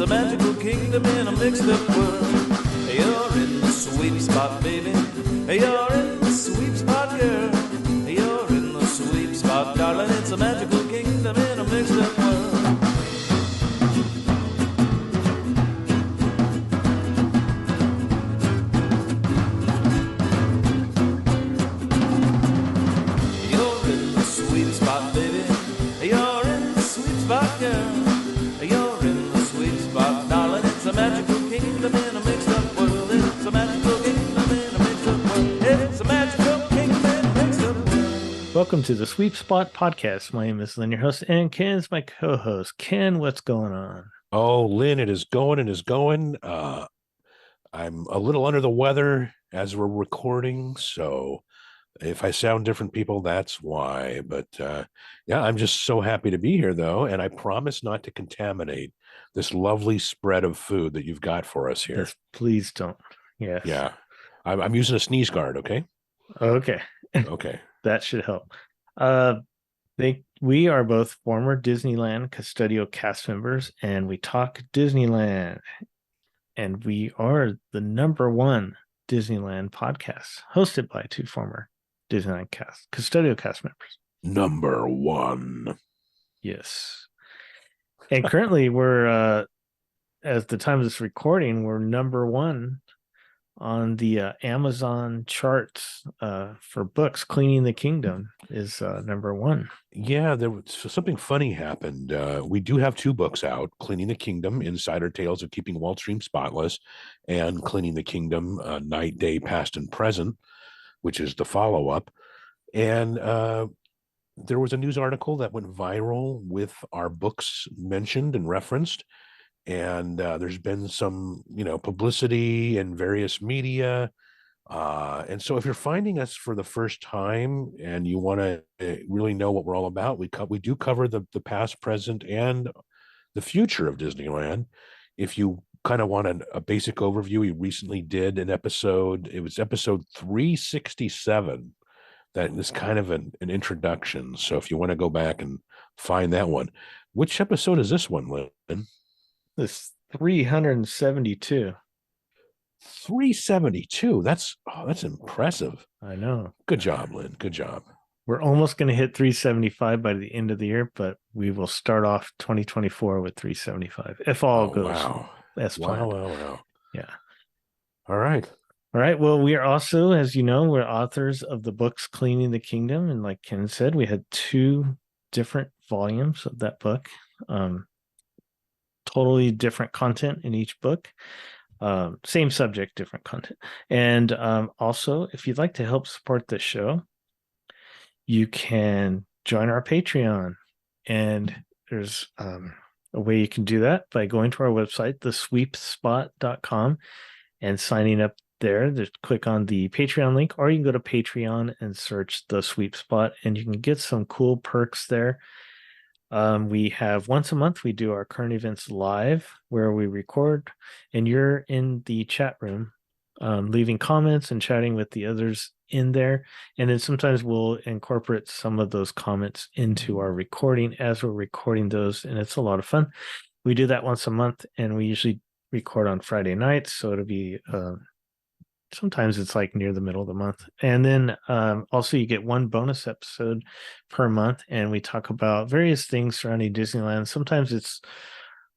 a magical kingdom in a mixed up world. You're in the sweet spot, baby. You're in the sweet spot, girl. You're in the sweet spot, darling. It's a magical kingdom in a mixed up world. You're in the sweet spot, baby. You're in the sweet spot, girl. You're in the sweet spot, darling. It's a magical kingdom in a mixed up world. It's a magical kingdom in a mixed up world. It's a magical kingdom in a mixed up world. Welcome to the Sweet Spot Podcast. My name is Lynn, your host, and Ken's my co-host. Ken, what's going on? Oh, Lynn, it is going and is going. I'm a little under the weather as we're recording, so if I sound different, people, that's why. But yeah, I'm just so happy to be here, though, and I promise not to contaminate this lovely spread of food that you've got for us here. Yes, please don't. Yes. Yeah, I'm using a sneeze guard. Okay. Okay. Okay. That should help. We are both former Disneyland custodial cast members, and we talk Disneyland. And we are the #1 Disneyland podcast, hosted by two former Disneyland custodial cast members. Number one. Yes. And currently we're at the time of this recording, we're #1 on the Amazon charts for books. Cleaning the Kingdom is #1. Yeah, there was something funny happened. We do have two books out: Cleaning the Kingdom, Insider Tales of Keeping Walt's Dream Spotless, and Cleaning the Kingdom, Night, Day, Past, and Present, which is the follow-up. And there was a news article that went viral with our books mentioned and referenced. And there's been some, publicity in various media. And so if you're finding us for the first time and you want to really know what we're all about, we do cover the past, present, and the future of Disneyland. If you kind of want a basic overview, we recently did an episode. It was episode 367. That is kind of an introduction. So if you want to go back and find that one, which episode is this one, Lynn? This 372. 372. That's impressive. I know. Good job, Lynn. Good job. We're almost going to hit 375 by the end of the year, but we will start off 2024 with 375 if all goes as planned. Wow. Yeah. All right. All right. Well, we are also, as you know, we're authors of the books Cleaning the Kingdom. And like Ken said, we had 2 different volumes of that book. Totally different content in each book. Same subject, different content. And also, if you'd like to help support this show, you can join our Patreon. And there's a way you can do that by going to our website, thesweepspot.com, and signing up there. Just click on the Patreon link, or you can go to Patreon and search The Sweep Spot, and you can get some cool perks there. We have once a month, we do our current events live where we record, and you're in the chat room, leaving comments and chatting with the others in there. And then sometimes we'll incorporate some of those comments into our recording as we're recording those. And it's a lot of fun. We do that once a month, and we usually record on Friday nights. So it'll be, sometimes it's like near the middle of the month. And then also you get 1 bonus episode per month, and we talk about various things surrounding Disneyland. Sometimes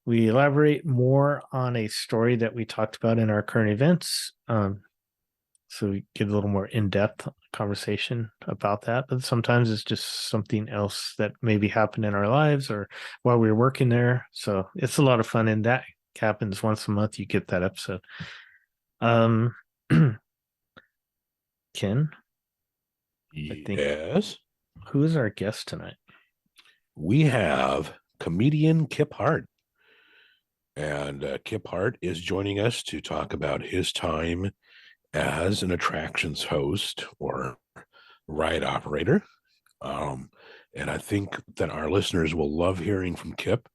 we elaborate more on a story that we talked about in our current events. So we get a little more in-depth conversation about that. But sometimes it's just something else that maybe happened in our lives or while we were working there. So it's a lot of fun, and that happens once a month. You get that episode. Ken, Yes. Who is our guest tonight? We have comedian Kipp Hart. And Kipp Hart is joining us to talk about his time as an attractions host or ride operator. And I think that our listeners will love hearing from Kipp.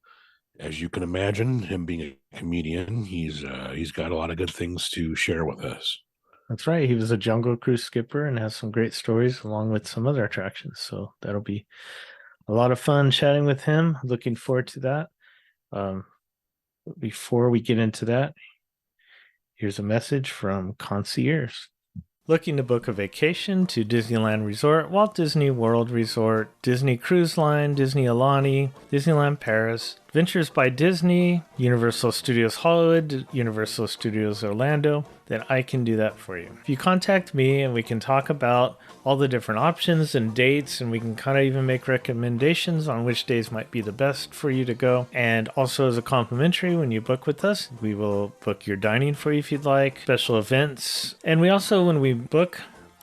As you can imagine, him being a comedian, he's got a lot of good things to share with us. That's right. He was a Jungle Cruise skipper and has some great stories along with some other attractions. So that'll be a lot of fun chatting with him. Looking forward to that. Before we get into that, here's a message from Concierge. Looking to book a vacation to Disneyland Resort, Walt Disney World Resort, Disney Cruise Line, Disney Alani, Disneyland Paris, Adventures by Disney, Universal Studios Hollywood, Universal Studios Orlando, then I can do that for you. If you contact me and we can talk about all the different options and dates, and we can kind of even make recommendations on which days might be the best for you to go. And also as a complimentary, when you book with us, we will book your dining for you if you'd like, special events. And we also, when we book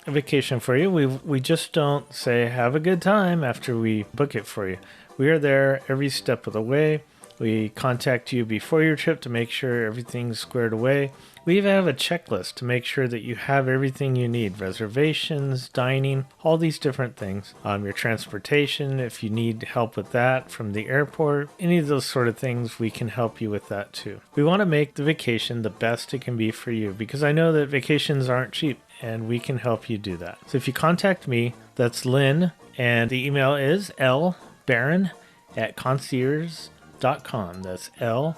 a vacation for you, we just don't say have a good time after we book it for you. We are there every step of the way. We contact you before your trip to make sure everything's squared away. We even have a checklist to make sure that you have everything you need. Reservations, dining, all these different things. Your transportation, if you need help with that from the airport, any of those sort of things, we can help you with that too. We want to make the vacation the best it can be for you, because I know that vacations aren't cheap, and we can help you do that. So if you contact me, that's Lynn, and the email is lbarron@concierge.com. That's LBARRON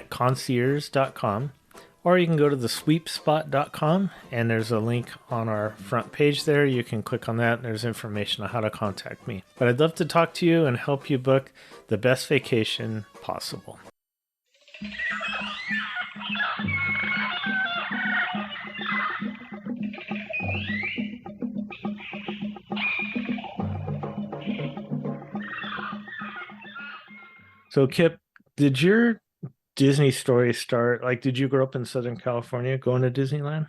@concierge.com, or you can go to the sweepspot.com, and there's a link on our front page there. You can click on that and there's information on how to contact me. But I'd love to talk to you and help you book the best vacation possible. So Kipp, did your Disney story start, like, did you grow up in Southern California going to Disneyland?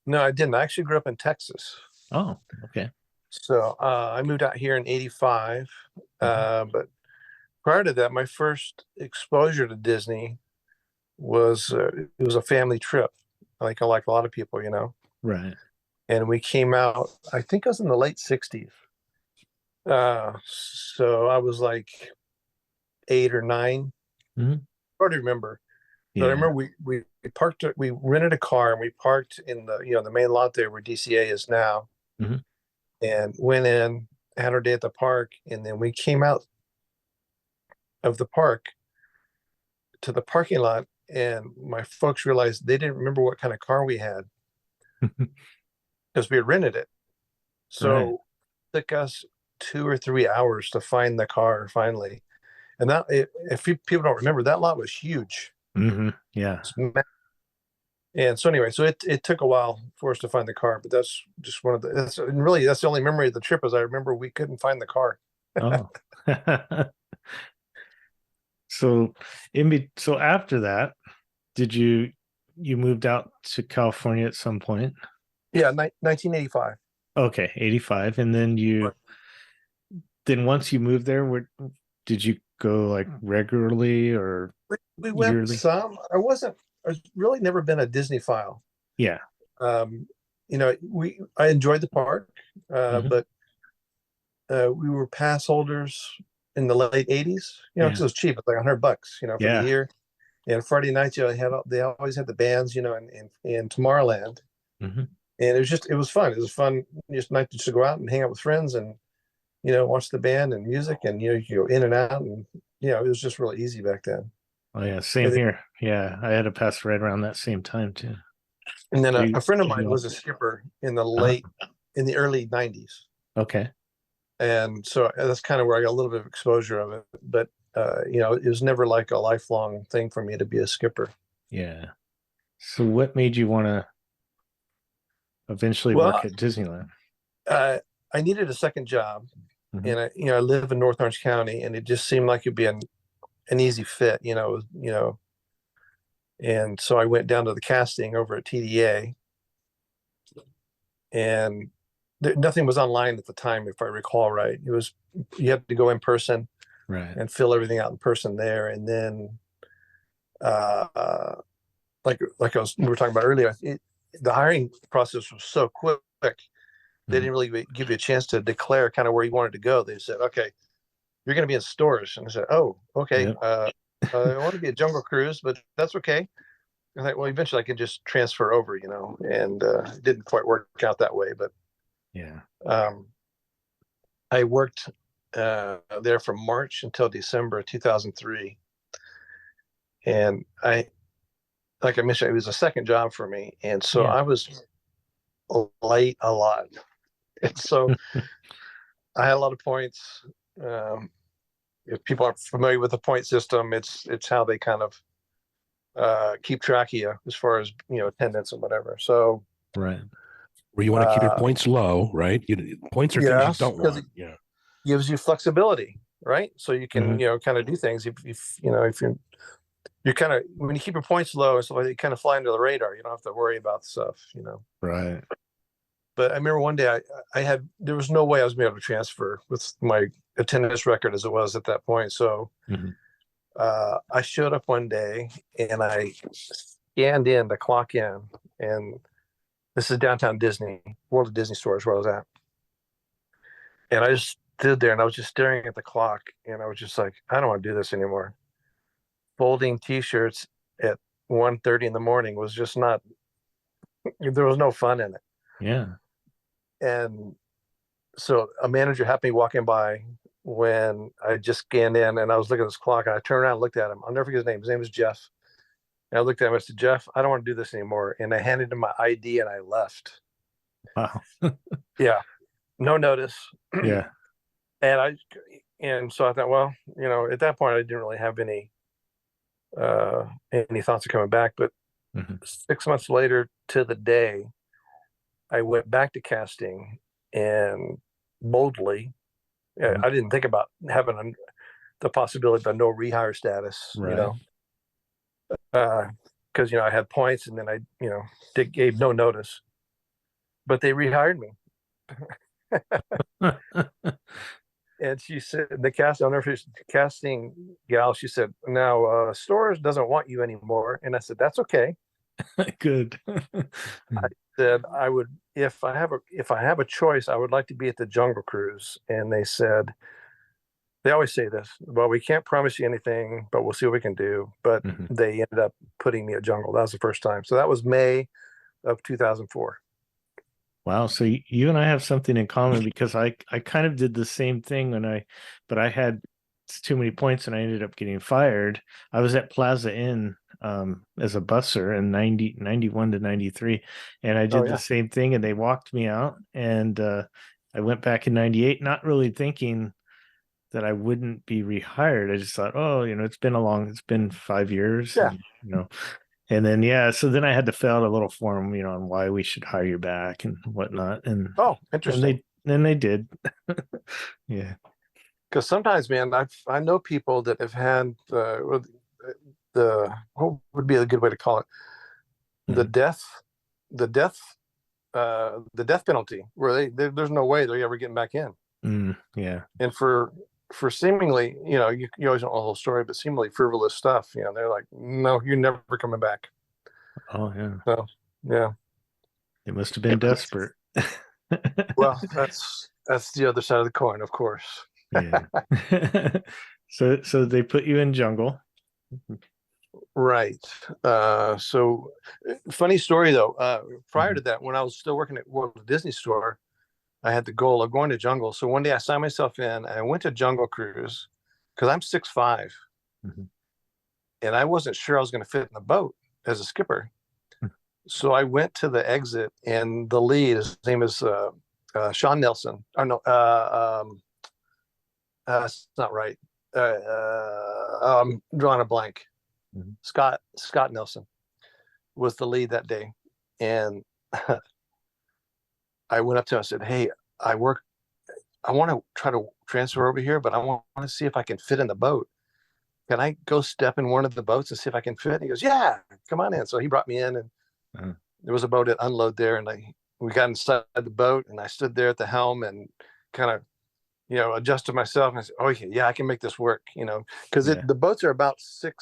No, I didn't. I actually grew up in Texas. Oh, okay. So I moved out here in 85. But prior to that, my first exposure to Disney was it was a family trip, like a lot of people, Right. And we came out, I think I was in the late 60s. So I was like 8 or 9. Hard to remember. But I remember we parked, we rented a car and we parked in the main lot there where DCA is now, and went in, had our day at the park, and then we came out of the park to the parking lot, and my folks realized they didn't remember what kind of car we had because we had rented it. So it took us 2 or 3 hours to find the car finally. And that, if people don't remember, that lot was huge. Yeah. And so anyway, so it took a while for us to find the car, but that's just that's the only memory of the trip, is I remember we couldn't find the car. Oh. So so after that, did you moved out to California at some point? Yeah, 1985. Okay, 85. And then then once you moved there, did you go like regularly or we went yearly? some. I've really never been a Disney file. Yeah. I enjoyed the park, but we were pass holders in the late 80s, because it was cheap. It's like $100, for the year. And Friday nights, they always had the bands, in Tomorrowland. And it was fun. It was fun just night to go out and hang out with friends and, watch the band and music, and, you go in and out, and, it was just really easy back then. Oh yeah, same here. Yeah, I had a pass right around that same time too. And then a friend of mine was a skipper in the early 90s. Okay. And so that's kind of where I got a little bit of exposure of it. But, it was never like a lifelong thing for me to be a skipper. Yeah. So what made you want to eventually work at Disneyland? I needed a second job. And I live in North Orange County, and it just seemed like it'd be an easy fit, and so I went down to the casting over at TDA, and nothing was online at the time, if I recall right. You had to go in person, right, and fill everything out in person there. And then, like we were talking about earlier, the hiring process was so quick. They didn't really give you a chance to declare kind of where you wanted to go. They said, okay, you're going to be in stores. And I said, oh, okay. Yep. I want to be a Jungle Cruise, but that's okay. I thought, well, eventually I can just transfer over, and it didn't quite work out that way. But I worked there from March until December of 2003. And like I mentioned, it was a second job for me. And so I was late a lot. And so I had a lot of points. If people aren't familiar with the point system, it's how they kind of keep track of you as far as, attendance and whatever. So, right. Where you want to keep your points low, right? Points are things you don't want. Yeah. Gives you flexibility, right? So you can, kind of do things if you're kind of, when you keep your points low, so you kind of fly under the radar. You don't have to worry about stuff, Right. But I remember one day there was no way I was going to be able to transfer with my attendance record as it was at that point. So I showed up one day and I scanned in to clock in, and this is downtown Disney, World of Disney Stores where I was at. And I just stood there and I was just staring at the clock, and I was just like, I don't want to do this anymore. Folding t-shirts at 1:30 in the morning was just not, there was no fun in it. Yeah. And so a manager happened to be walking by when I just scanned in, and I was looking at this clock, and I turned around and looked at him. I'll never forget his name. His name was Jeff. And I looked at him, I said, Jeff, I don't want to do this anymore. And I handed him my ID and I left. Wow. Yeah. No notice. Yeah. And so I thought, well, at that point I didn't really have any thoughts of coming back. But 6 months later to the day, I went back to casting, and boldly, I didn't think about having the possibility of no rehire status, right. Because I had points, and then I gave no notice, but they rehired me. And she said, the casting gal, she said, now stores doesn't want you anymore. And I said, that's okay. Good. I said, I would, if I have a choice, I would like to be at the Jungle Cruise. And they said, they always say this, well, we can't promise you anything, but we'll see what we can do. But they ended up putting me at Jungle. That was the first time. So that was May of 2004. Wow. So you and I have something in common, because I kind of did the same thing but I had too many points and I ended up getting fired. I was at Plaza Inn as a busser in 91 to 93. And I did the same thing, and they walked me out, and I went back in 98, not really thinking that I wouldn't be rehired. I just thought, it's been 5 years. Yeah. And then, so then I had to fill out a little form, on why we should hire you back and whatnot. And interesting. And they did. Yeah. Because sometimes, man, I know people that have had what would be a good way to call it, the death penalty, where there's no way they're ever getting back in. Yeah. And for seemingly, you always know the whole story, but seemingly frivolous stuff, they're like, no, you're never coming back. Oh yeah. So yeah, they must have been desperate. Well, that's the other side of the coin, of course. Yeah. So they put you in Jungle. Right. So funny story though, prior to that, when I was still working at Walt Disney Store, I had the goal of going to Jungle. So one day I signed myself in, and I went to Jungle Cruise because I'm 6'5", and I wasn't sure I was going to fit in the boat as a skipper. So I went to the exit, and the lead, his name is Sean Nelson. Oh no, that's not right. I'm drawing a blank. Scott Nelson was the lead that day, and I went up to him and said, hey, I want to try to transfer over here, but I want to see if I can fit in the boat. Can I go step in one of the boats and see if I can fit? And he goes, yeah, come on in. So he brought me in, and there was a boat at unload there, and we got inside the boat, and I stood there at the helm and kind of, adjusted myself, and I said, okay, yeah, I can make this work, because the boats are about 6'3",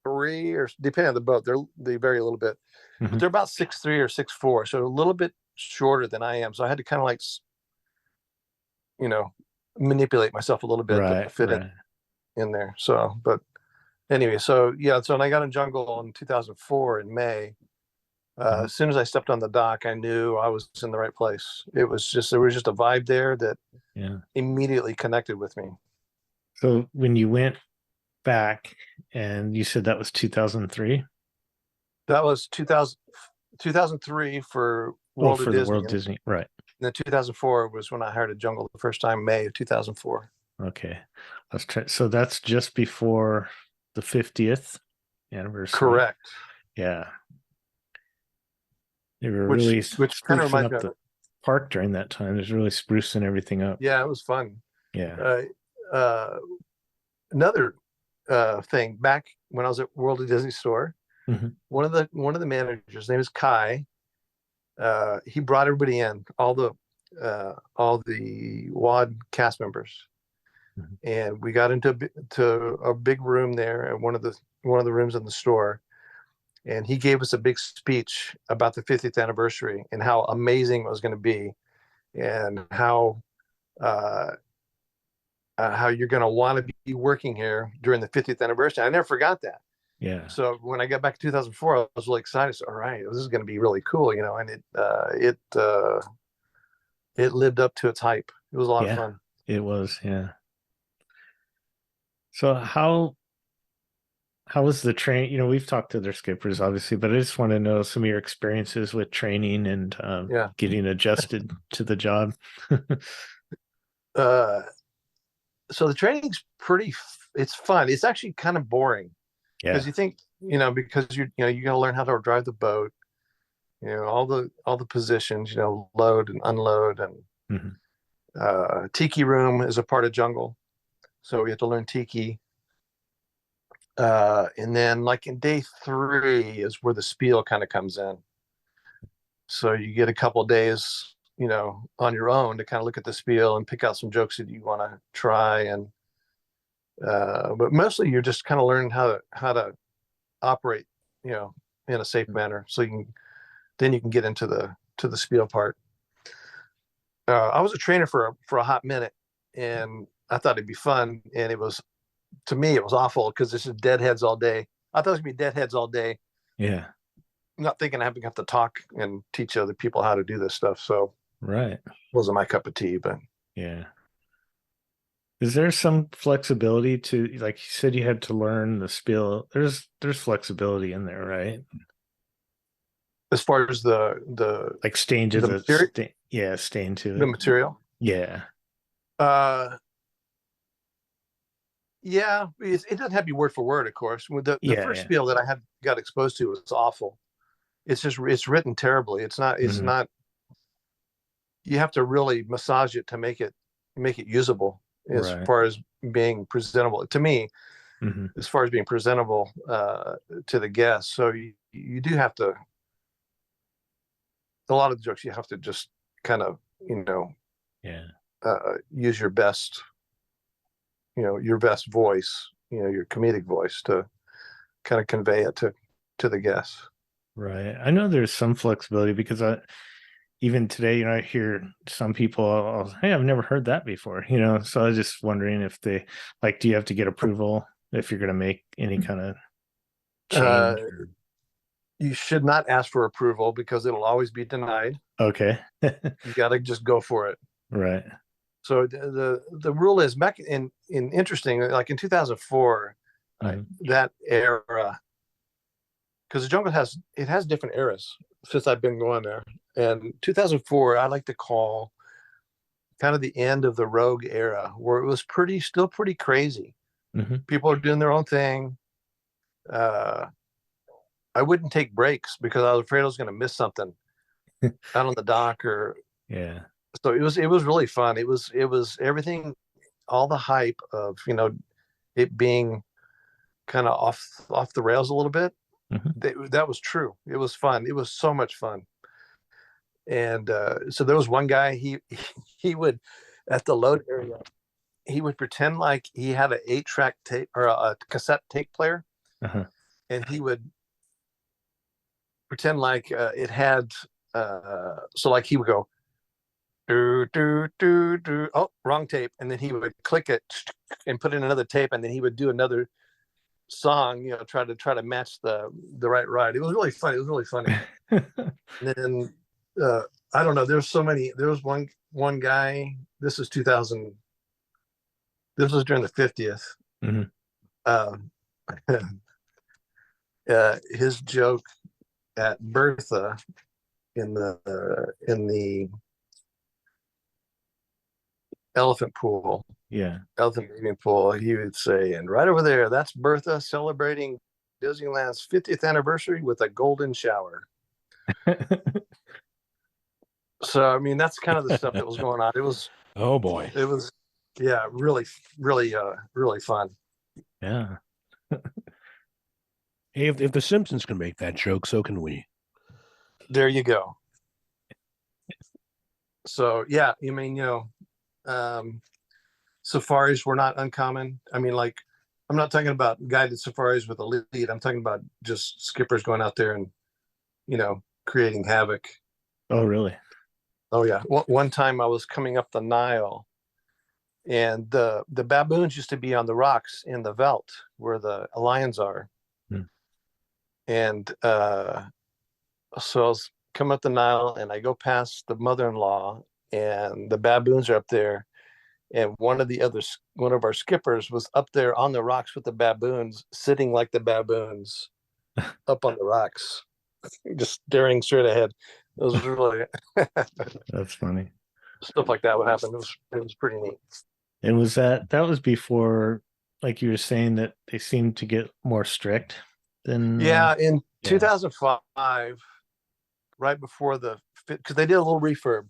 or depending on the boat, they vary a little bit, but they're about 6'3" or 6'4", so a little bit shorter than I am. So I had to kind of like, manipulate myself a little bit to fit in there. So, but anyway, so when I got in Jungle in 2004 in May, As soon as I stepped on the dock, I knew I was in the right place. There was just a vibe there that immediately connected with me. So when you went back, and you said that was 2003? That was 2003 for World of for Disney. the World Disney, right. And then 2004 was when I hired a jungle the first time, May of 2004. Okay. So that's just before the 50th anniversary. Correct. Yeah. They were really which kind of reminds me of the park during that time. It was really sprucing everything up. Yeah, it was fun. Yeah. Another thing, back when I was at World of Disney store, one of the managers, his name is Kai. He brought everybody in, all the WAD cast members, and we got into a big room there at one of the rooms in the store, and he gave us a big speech about the 50th anniversary and how amazing it was going to be, and how you're going to want to be working here during the 50th anniversary. I never forgot that. Yeah. So when I got back in 2004, I was really excited. So, all right, this is going to be really cool, and it lived up to its hype. It was a lot of fun. It was, yeah. So how was the train? We've talked to their skippers, obviously, but I just want to know some of your experiences with training and getting adjusted to the job. So the training's it's fun. It's actually kind of boring. Because you think, because you got to learn how to drive the boat, all the positions, load and unload, and tiki room is a part of jungle, so we have to learn tiki. And then, like in day 3 is where the spiel kind of comes in. So you get a couple of days, on your own to kind of look at the spiel and pick out some jokes that you want to try, and but mostly you're just kind of learning how to operate, in a safe manner, so you can get into the spiel part. I was a trainer for a hot minute, and I thought it'd be fun, and to me it was awful because this is deadheads all day. I thought it was gonna be deadheads all day. Yeah. Not thinking I have to talk and teach other people how to do this stuff. So right, wasn't my cup of tea, but yeah. Is there some flexibility to, like you said, you had to learn the spiel? There's flexibility in there, right? As far as the like staying to staying to the material. Yeah. Yeah, it doesn't have to be word for word, of course. The first spiel that I got exposed to was awful. It's written terribly. It's not. You have to really massage it to make it usable as far as being presentable to me. As far as being presentable to the guests, so you do have to. A lot of the jokes you have to just kind of use your best. Your best voice, your comedic voice to kind of convey it to the guests. Right. I know there's some flexibility because even today, I hear some people, hey, I've never heard that before, so I was just wondering if do you have to get approval if you're going to make any kind of change? You should not ask for approval because it'll always be denied. Okay. You got to just go for it. Right. So the rule is back in interesting, like in 2004, that era, because the jungle has different eras since I've been going there. And 2004, I like to call kind of the end of the Rogue era, where it was still pretty crazy. People are doing their own thing. I wouldn't take breaks because I was afraid I was going to miss something out on the dock or. Yeah. So it was really fun. It was everything, all the hype of it being kind of off the rails a little bit. That was true. It was fun. It was so much fun. And so there was one guy, he would, at the load area, he would pretend like he had an 8-track tape or a cassette tape player, and he would pretend like it had so like he would go do, oh, wrong tape, and then he would click it and put in another tape, and then he would do another song, try to match the right ride. It was really funny. It was really funny. And then I don't know. There's so many. There was one guy. This was 2000. This was during the 50th. His joke at Bertha in the elephant pool. Yeah. Elephant bathing pool. He would say, and right over there, that's Bertha celebrating Disneyland's 50th anniversary with a golden shower. So, I mean, that's kind of the stuff that was going on. It was, oh boy, it was, yeah, really, really fun. Yeah. Hey, if the Simpsons can make that joke, so can we. There you go. So, yeah, I mean, safaris were not uncommon. I mean, like, I'm not talking about guided safaris with a lead. I'm talking about just skippers going out there and, creating havoc. Oh, really? Oh, yeah. One time I was coming up the Nile, and the baboons used to be on the rocks in the veldt where the lions are. And so I was coming up the Nile, and I go past the mother-in-law, and the baboons are up there. And one of our skippers was up there on the rocks with the baboons, sitting like the baboons up on the rocks, just staring straight ahead. It was really that's funny. Stuff like that would happen. It was pretty neat. And was that was before, like you were saying, that they seemed to get more strict than in 2005, right before because they did a little refurb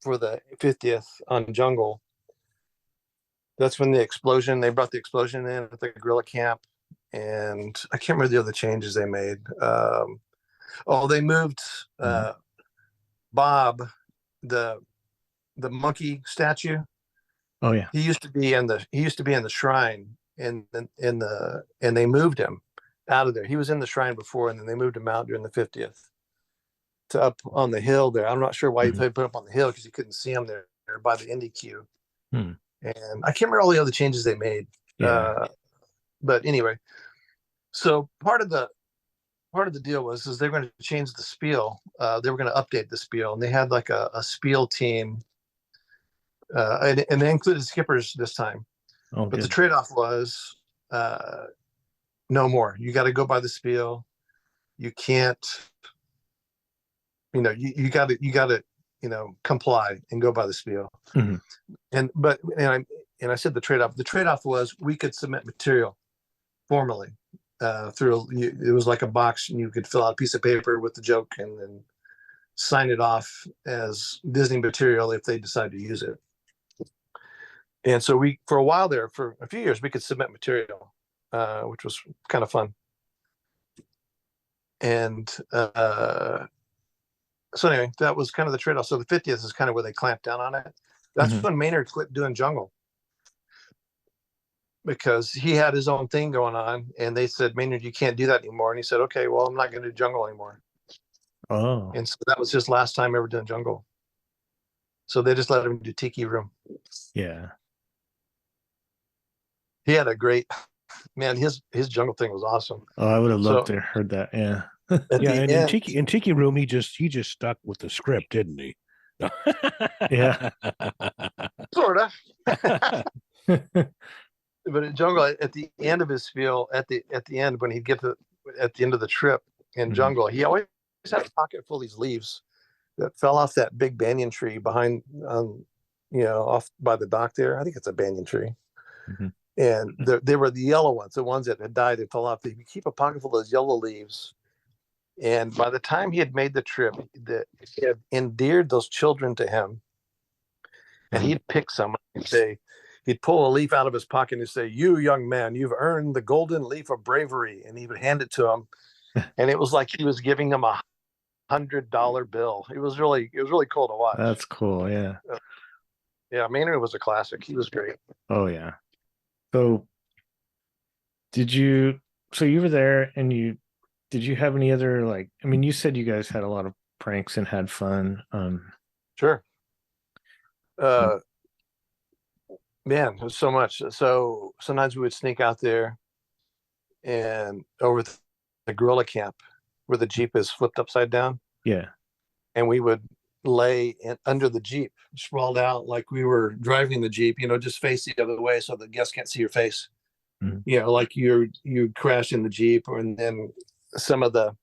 for the 50th on Jungle. That's when they brought the explosion in at the gorilla camp, and I can't remember the other changes they made. They moved Bob, the monkey statue. Oh yeah, he used to be in the shrine, and they moved him out of there. He was in the shrine before, and then they moved him out during the 50th to up on the hill there. I'm not sure why they put him up on the hill, because you couldn't see him there by the Indy queue. And I can't remember all the other changes they made. But anyway, so part of the deal was they're going to change the spiel. They were going to update the spiel, and they had like a spiel team, and they included skippers this time. But the trade-off was no more. You got to go by the spiel. You can't. You got to comply and go by the spiel. And I said the trade-off. The trade-off was we could submit material formally it was like a box, and you could fill out a piece of paper with the joke and then sign it off as Disney material if they decide to use it. And so for a while there, for a few years, we could submit material, which was kind of fun. And so anyway, that was kind of the trade-off. So the 50th is kind of where they clamped down on it. That's when Maynard quit doing Jungle, because he had his own thing going on, and they said, Maynard, you can't do that anymore. And he said, okay, well, I'm not going to do Jungle anymore. Oh. And so that was his last time ever doing Jungle. So they just let him do Tiki Room. Yeah. He had a great, man, his Jungle thing was awesome. Oh, I would have loved to have heard that. Yeah. In Tiki Room, he just stuck with the script, didn't he? Yeah. Sort of. But in Jungle, at the end of his spiel, at the end, when he'd get at the end of the trip in Jungle, he always had a pocket full of these leaves that fell off that big banyan tree behind, off by the dock there. I think it's a banyan tree. And they were the yellow ones, the ones that had died and fell off. They keep a pocket full of those yellow leaves. And by the time he had made the trip, he had endeared those children to him. And he'd pick someone and say, he'd pull a leaf out of his pocket and say, "You young man, you've earned the golden leaf of bravery." And he would hand it to him. And it was like he was giving him $100 bill. It was really cool to watch. That's cool. Yeah. Yeah. Maynard was a classic. He was great. Oh yeah. So you were there, and did you have any other, like, I mean, you said you guys had a lot of pranks and had fun. Sure. Man, there's so much. So sometimes we would sneak out there, and over the gorilla camp where the Jeep is flipped upside down. Yeah. And we would lay under the Jeep, sprawled out like we were driving the Jeep, just face the other way so the guests can't see your face. Mm-hmm. Like you crash in the Jeep, and then some of the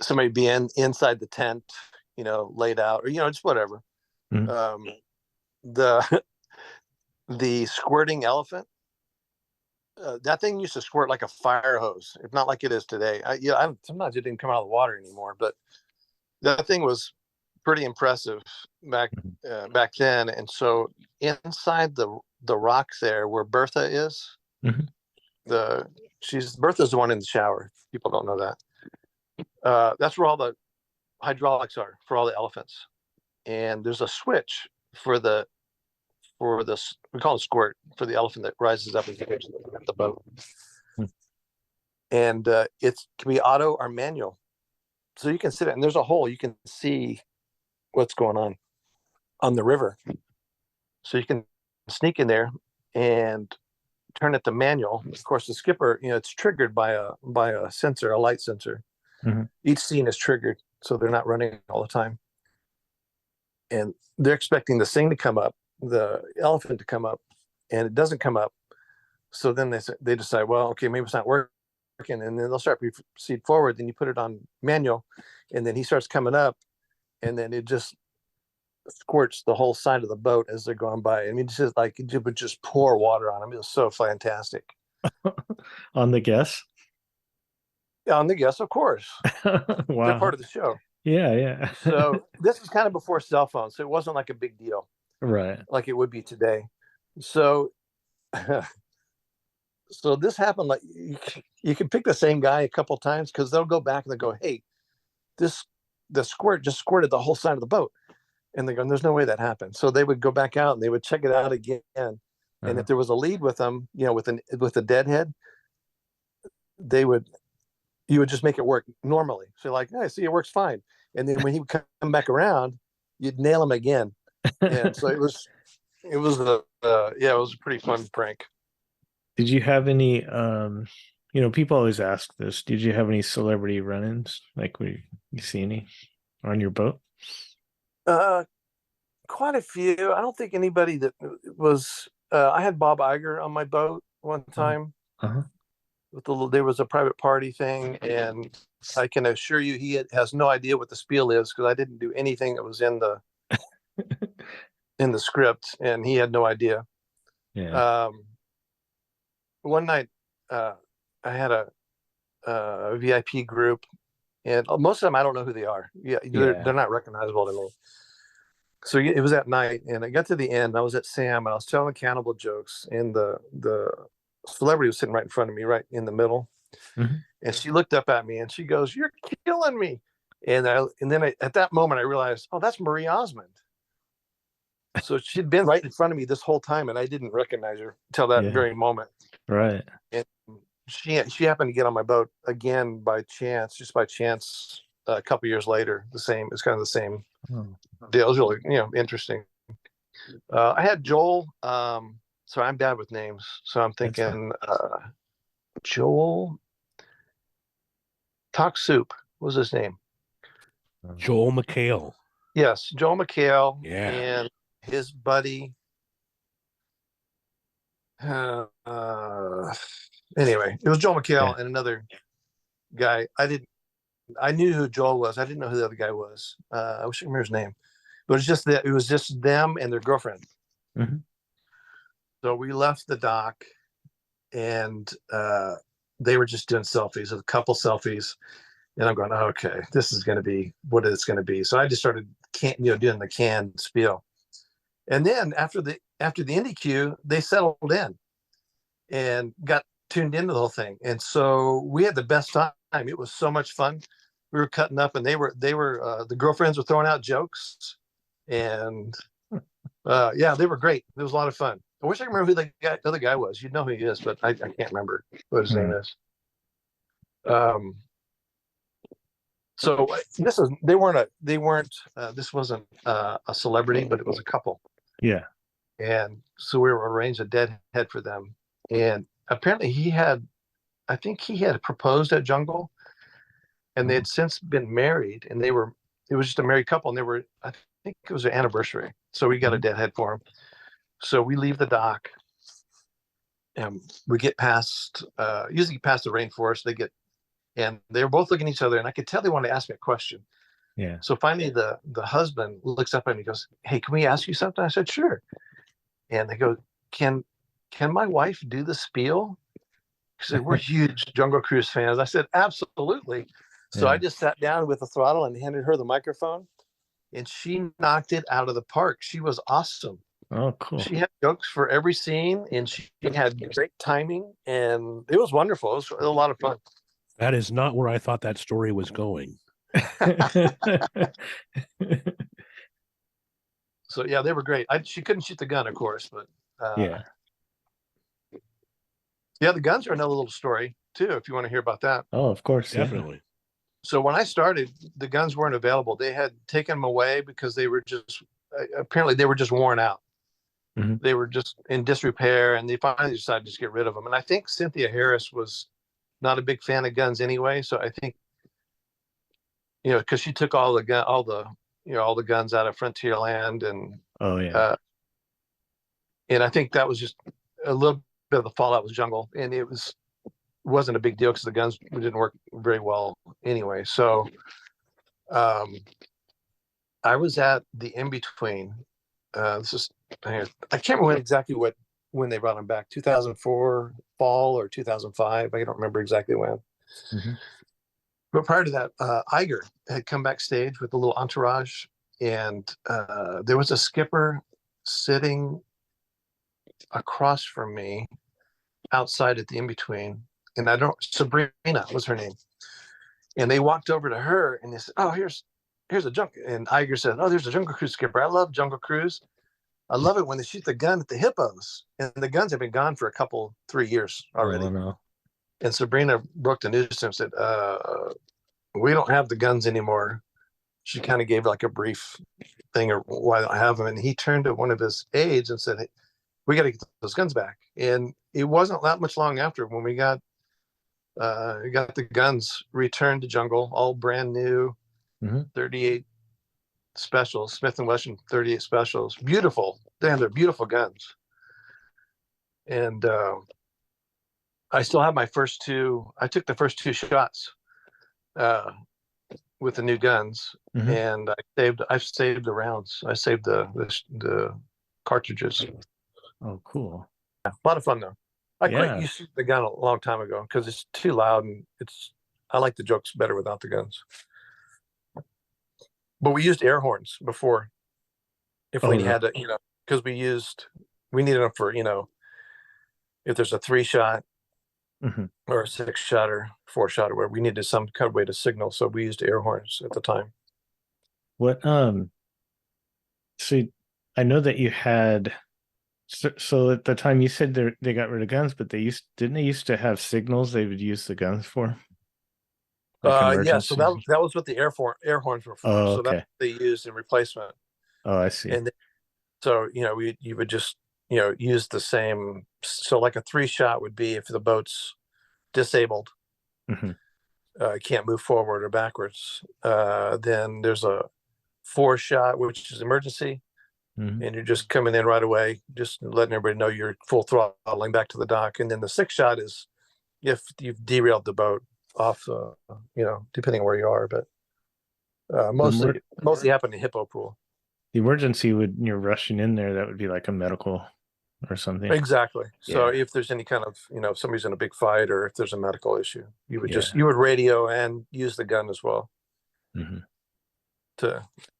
somebody be inside the tent, laid out, or just whatever. Mm-hmm. The squirting elephant, that thing used to squirt like a fire hose. It's not like it is today. Sometimes it didn't come out of the water anymore, but that thing was pretty impressive back then. And so inside the rock there where Bertha is, Bertha's the one in the shower. People don't know that. That's where all the hydraulics are for all the elephants. And there's a switch for the we call it squirt, for the elephant that rises up and takes the boat. And it can be auto or manual. So you can sit it, and there's a hole. You can see what's going on the river. So you can sneak in there and turn it to manual. Of course, the skipper, it's triggered by a sensor, a light sensor. Each scene is triggered, so they're not running all the time. And they're expecting the thing to come up, the elephant to come up, and it doesn't come up. So then they decide, well, okay, maybe it's not working, and then they'll start proceed forward. Then you put it on manual, and then he starts coming up, and then it just squirts the whole side of the boat as they're going by. I mean, it's just like it would just pour water on them. It was so fantastic. On the guests? Yeah, on the guests, of course. Wow. They're part of the show. Yeah. So this is kind of before cell phones, so it wasn't like a big deal, right? Like it would be today. So, so this happened. Like you can pick the same guy a couple times because they'll go back and they'll go, "Hey, the squirt just squirted the whole side of the boat," and they go, "There's no way that happened." So they would go back out and they would check it out again. And if there was a lead with them, with a deadhead, you would just make it work normally. So like, I see it works fine. And then when he would come back around, you'd nail him again. And so it was a pretty fun prank. Did you have any, people always ask this, did you have any celebrity run-ins? Like, you see any on your boat? Quite a few. I don't think anybody that was, I had Bob Iger on my boat one time. There was a private party thing, and I can assure you he has no idea what the spiel is because I didn't do anything that was in the in the script, and he had no idea. Yeah. One night, I had a VIP group, and most of them I don't know who they are. They're not recognizable to me. So it was at night, and I got to the end. I was at Sam, and I was telling cannibal jokes, and the celebrity was sitting right in front of me, right in the middle. And she looked up at me and she goes, "You're killing me." And then at that moment I realized, oh, that's Marie Osmond. So she'd been right in front of me this whole time, and I didn't recognize her until that very moment. Right. And she happened to get on my boat again just by chance, a couple years later. It's kind of the same deal. It was really, interesting. I had Joel. So I'm bad with names. So I'm thinking Joel Talk Soup was his name. Joel McHale. Yes, Joel McHale. Yeah. And his buddy. Anyway, it was Joel McHale and another guy. I knew who Joel was. I didn't know who the other guy was. I wish I remember his name. But it was just them and their girlfriend. So we left the dock, and they were just doing selfies, a couple selfies. And I'm going, okay, this is going to be what it's going to be. So I just started doing the canned spiel. And then after the indie queue, they settled in and got tuned into the whole thing. And so we had the best time. It was so much fun. We were cutting up, and they were the girlfriends were throwing out jokes, and they were great. It was a lot of fun. I wish I could remember who the other guy was. You'd know who he is, but I can't remember what his name is. So this wasn't a celebrity, but it was a couple. Yeah. And so we were arranged a deadhead for them. And apparently I think he had proposed at Jungle, and they had since been married, and it was just a married couple, and I think it was their anniversary. So we got a deadhead for him. So we leave the dock, and we get past, usually past the rainforest. And they were both looking at each other, and I could tell they wanted to ask me a question. Yeah. So finally, the husband looks up at me and goes, "Hey, can we ask you something?" I said, "Sure." And they go, "Can my wife do the spiel?" She said, "We're huge Jungle Cruise fans." I said, "Absolutely." So I just sat down with the throttle and handed her the microphone, and she knocked it out of the park. She was awesome. Oh, cool. She had jokes for every scene, and she had great timing, and it was wonderful. It was a lot of fun. That is not where I thought that story was going. So yeah, they were great. She couldn't shoot the gun, of course, but yeah, the guns are another little story too, if you want to hear about that. Oh, of course, Definitely. So when I started, the guns weren't available. They had taken them away because they were just apparently they were just worn out. Mm-hmm. They were just in disrepair, and they finally decided to just get rid of them. And I think Cynthia Harris was not a big fan of guns anyway. So I think, because she took all the guns out of Frontierland, and and I think that was just a little bit of the fallout with Jungle, and wasn't a big deal because the guns didn't work very well anyway. So I was at the in-between. I can't remember exactly when they brought them back, 2004 fall or 2005. I don't remember exactly when. Mm-hmm. But prior to that, Iger had come backstage with a little entourage, and there was a skipper sitting across from me outside at the in-between, and Sabrina was her name. And they walked over to her and they said, "Oh, here's a jungle." And Iger said, "Oh, there's a Jungle Cruise skipper. I love Jungle Cruise. I love it when they shoot the gun at the hippos." And the guns have been gone for 3 years already. Oh, no. And Sabrina broke the news to him and said, "We don't have the guns anymore." She kind of gave like a brief thing or why don't I have them. And he turned to one of his aides and said, "Hey, we got to get those guns back." And it wasn't that much long after when we got the guns returned to Jungle, all brand new, 38 specials, Smith & Wesson 38 specials, beautiful. They're beautiful guns. And I still have my first two. I took the first two shots with the new guns, and I've saved the rounds. I saved the cartridges. Oh, cool. Yeah, a lot of fun though. I quit using the gun a long time ago because it's too loud, and I like the jokes better without the guns. But we used air horns before, if we had to, because we needed them for, if there's a 3-shot or a 6-shot or 4-shot, or where we needed some kind of way to signal. So we used air horns at the time. What, so I know that you had, so at the time you said they got rid of guns, but didn't they used to have signals they would use the guns for? Yeah, so that was what the air horns were for. Oh, so that's what they used in replacement. Oh, I see. And then, so you would just use the same. So like a 3-shot would be if the boat's disabled, can't move forward or backwards. Then there's a 4-shot, which is emergency, and you're just coming in right away, just letting everybody know you're full throttling back to the dock. And then the 6-shot is if you've derailed the boat off, depending where you are, but mostly happen in Hippo Pool. The emergency you're rushing in there, that would be like a medical or something. Exactly. Yeah. So if there's any kind of, if somebody's in a big fight or if there's a medical issue, you would radio and use the gun as well to,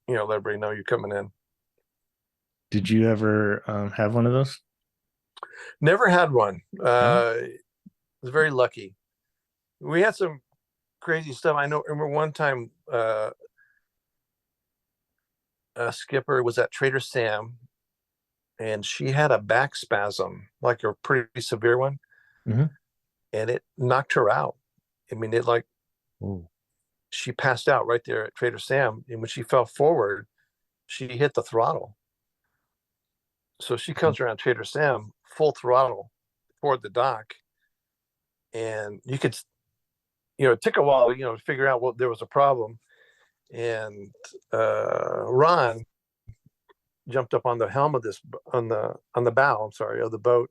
let everybody know you're coming in. Did you ever have one of those? Never had one. Was very lucky. We had some crazy stuff. I remember one time a skipper was at Trader Sam, and she had a back spasm, like a pretty severe one, and it knocked her out. I mean, she passed out right there at Trader Sam, and when she fell forward, she hit the throttle. So she comes around Trader Sam full throttle toward the dock, and you could, it took a while, to figure out what there was a problem. And Ron jumped up on the helm of this, on the bow, I'm sorry, of the boat,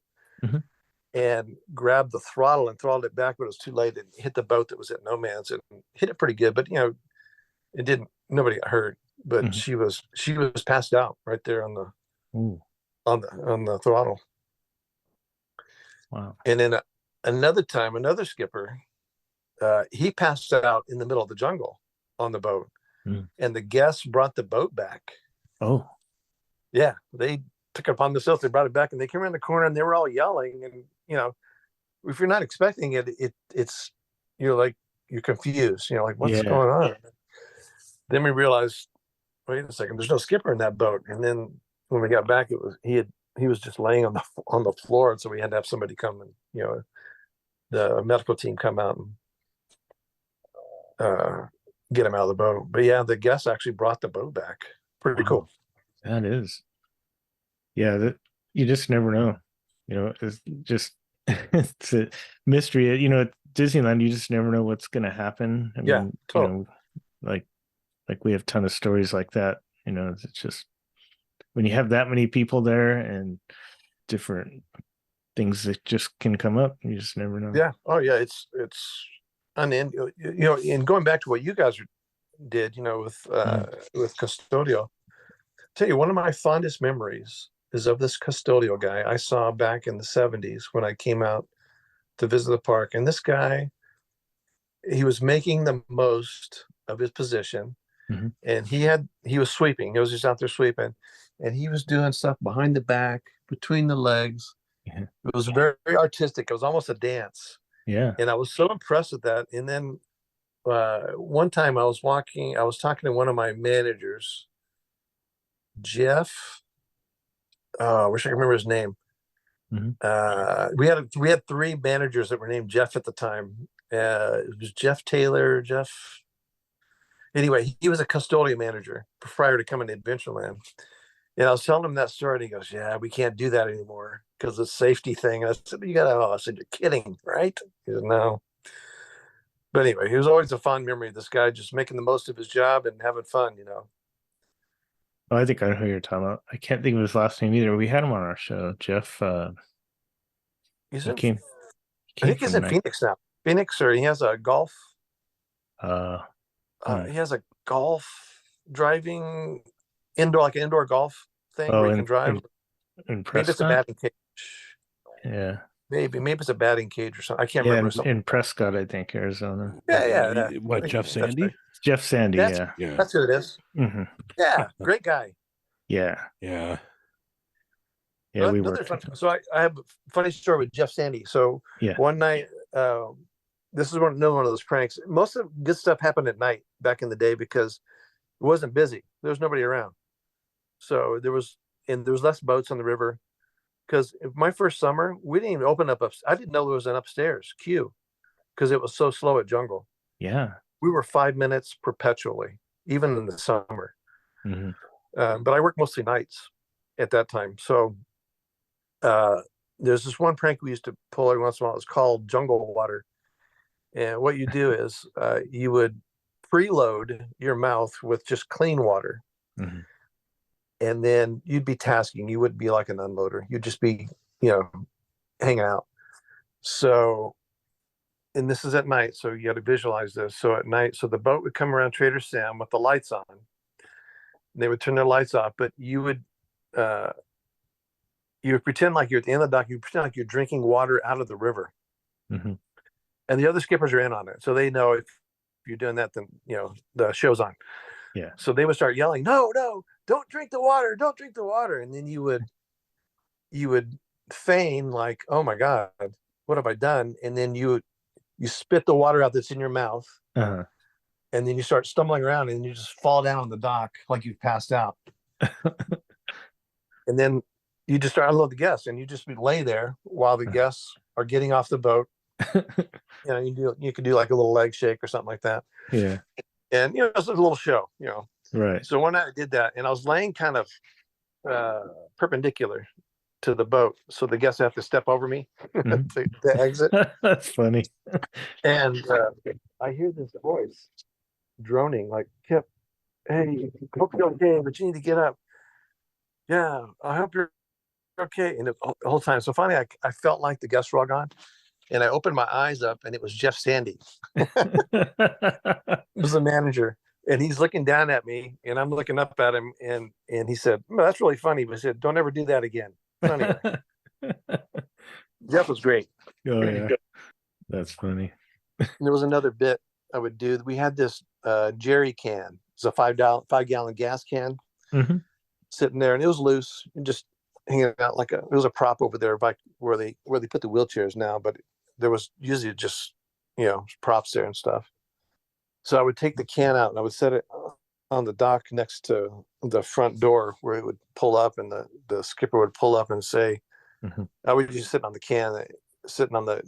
and grabbed the throttle and throttled it back, but it was too late. It hit the boat that was at no man's and hit it pretty good, but it didn't. Nobody got hurt, but she was passed out right there on the throttle. Wow. And then another time, another skipper, he passed out in the middle of the jungle on the boat, and the guests brought the boat back. Oh, yeah, they took it upon themselves. They brought it back, and they came around the corner, and they were all yelling. And if you're not expecting it, it's you're confused. Like, what's going on? Then we realized, wait a second, there's no skipper in that boat. And then when we got back, he was just laying on the floor, and so we had to have somebody come and the medical team come out and get him out of the boat. But yeah, the guests actually brought the boat back. Pretty cool. That is. Yeah, you just never know. It's just it's a mystery. At Disneyland, you just never know what's going to happen. I mean, totally. Like we have a ton of stories like that. It's just when you have that many people there and different things that just can come up, you just never know. Yeah. Oh yeah. It's unending. And going back to what you guys did, with custodial. Tell you, one of my fondest memories is of this custodial guy I saw back in the 70s when I came out to visit the park. And this guy, he was making the most of his position, and he was sweeping. He was just out there sweeping, and he was doing stuff behind the back, between the legs. It was very, very artistic. It was almost a dance. Yeah. And I was so impressed with that. And then one time I was talking to one of my managers, Jeff. I wish I could remember his name. We had three managers that were named Jeff at the time. It was Jeff Taylor, Anyway, he was a custodial manager prior to coming to Adventureland. And I was telling him that story, and he goes, "Yeah, we can't do that anymore because of the safety thing." And I said, I said, "You're kidding, right?" He said, "No." But anyway, he was always a fond memory of this guy just making the most of his job and having fun, Oh, I think I know who you're talking about. I can't think of his last name either. We had him on our show, Jeff. I think he's in Phoenix now. Phoenix, or he has a golf. He has a golf driving indoor golf thing where you can drive. In maybe it's a batting cage. Yeah. Maybe it's a batting cage or something. I can't remember. In Prescott, I think, Arizona. Yeah. What, Jeff Sandy? Right. Jeff Sandy, yeah. That's who it is. Yeah, great guy. Yeah. Well, we worked. So I have a funny story with Jeff Sandy. So one night, this is another one of those pranks. Most of the good stuff happened at night back in the day because it wasn't busy. There was nobody around. So there was less boats on the river. Because my first summer, we didn't even open up. I didn't know there was an upstairs queue because it was so slow at Jungle. Yeah. We were 5 minutes perpetually, even in the summer. But I worked mostly nights at that time. So there's this one prank we used to pull every once in a while. It's called Jungle Water. And what you do is you would preload your mouth with just clean water. And then you'd be tasking. You wouldn't be like an unloader. You'd just be, hanging out. So, and this is at night. So you got to visualize this. So at night, so the boat would come around Trader Sam with the lights on. They would turn their lights off, but you would pretend like you're at the end of the dock. You pretend like you're drinking water out of the river. And the other skippers are in on it. So they know if you're doing that, then, the show's on. Yeah. So they would start yelling, no, don't drink the water. Don't drink the water. And then you would feign like, oh my God, what have I done? And then you spit the water out that's in your mouth. And then you start stumbling around and you just fall down on the dock like you've passed out. And then you just start unload the guests and you just lay there while the guests are getting off the boat. You could do like a little leg shake or something like that. Yeah. And, it's a little show, Right. So one night I did that and I was laying kind of perpendicular to the boat, so the guests have to step over me Mhm. to exit. That's funny. And I hear this voice droning, like, Kipp, hey, hope you're okay, but you need to get up. Yeah, I hope you're okay. And the whole time, so finally, I felt like the guests were all gone, and I opened my eyes up, and it was Jeff Sandy. It was the manager, and he's looking down at me, and I'm looking up at him, and he said, "Well, that's really funny," but he said, "Don't ever do that again." So anyway, Jeff was great. Oh yeah, that's funny. There was another bit I would do. We had this jerry can. It's a $5 gallon gas can sitting there, and it was loose and just hanging out like it was a prop over there by where they put the wheelchairs now, but there was usually just props there and stuff. So I would take the can out and I would set it on the dock next to the front door where it would pull up, and the skipper would pull up and say, I would just sit on the can, sitting on the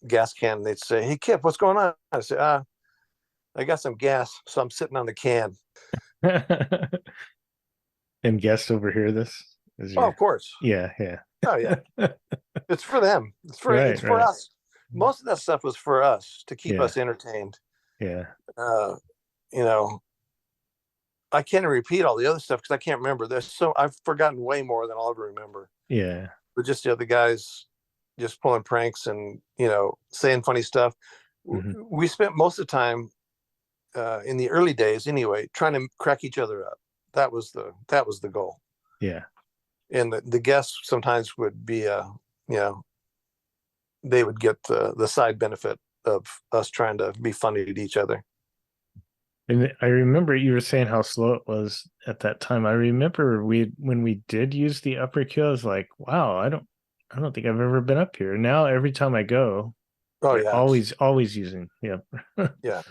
gas can, and they'd say, "Hey Kipp, what's going on?" I say, I got some gas, so I'm sitting on the can. And guests overhear this? Oh, of course. Yeah. Oh yeah. It's for them. It's for us. Most of that stuff was for us to keep us entertained. Yeah. I can't repeat all the other stuff because I can't remember. I've forgotten way more than I'll ever remember. Yeah. But just the other guys just pulling pranks and saying funny stuff. We spent most of the time in the early days anyway trying to crack each other up. That was the goal. Yeah. And the guests sometimes would be they would get the side benefit of us trying to be funny to each other. And I remember you were saying how slow it was at that time. I remember when we did use the upper queue, I was like, wow, I don't think I've ever been up here. Now every time I go, always using. Yeah. Yeah,